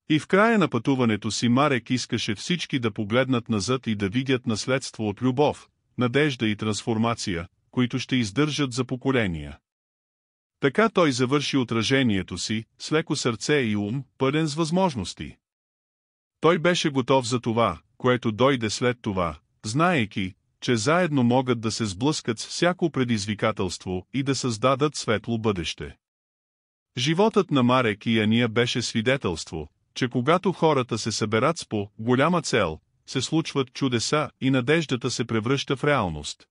И в края на пътуването си Марек искаше всички да погледнат назад и да видят наследство от любов, надежда и трансформация, които ще издържат за поколения. Така той завърши отражението си, с леко сърце и ум, пълен с възможности. Той беше готов за това, което дойде след това, знаейки, че заедно могат да се сблъскат с всяко предизвикателство и да създадат светло бъдеще. Животът на Марек и Ания беше свидетелство, че когато хората се съберат с по-голяма цел, се случват чудеса и надеждата се превръща в реалност.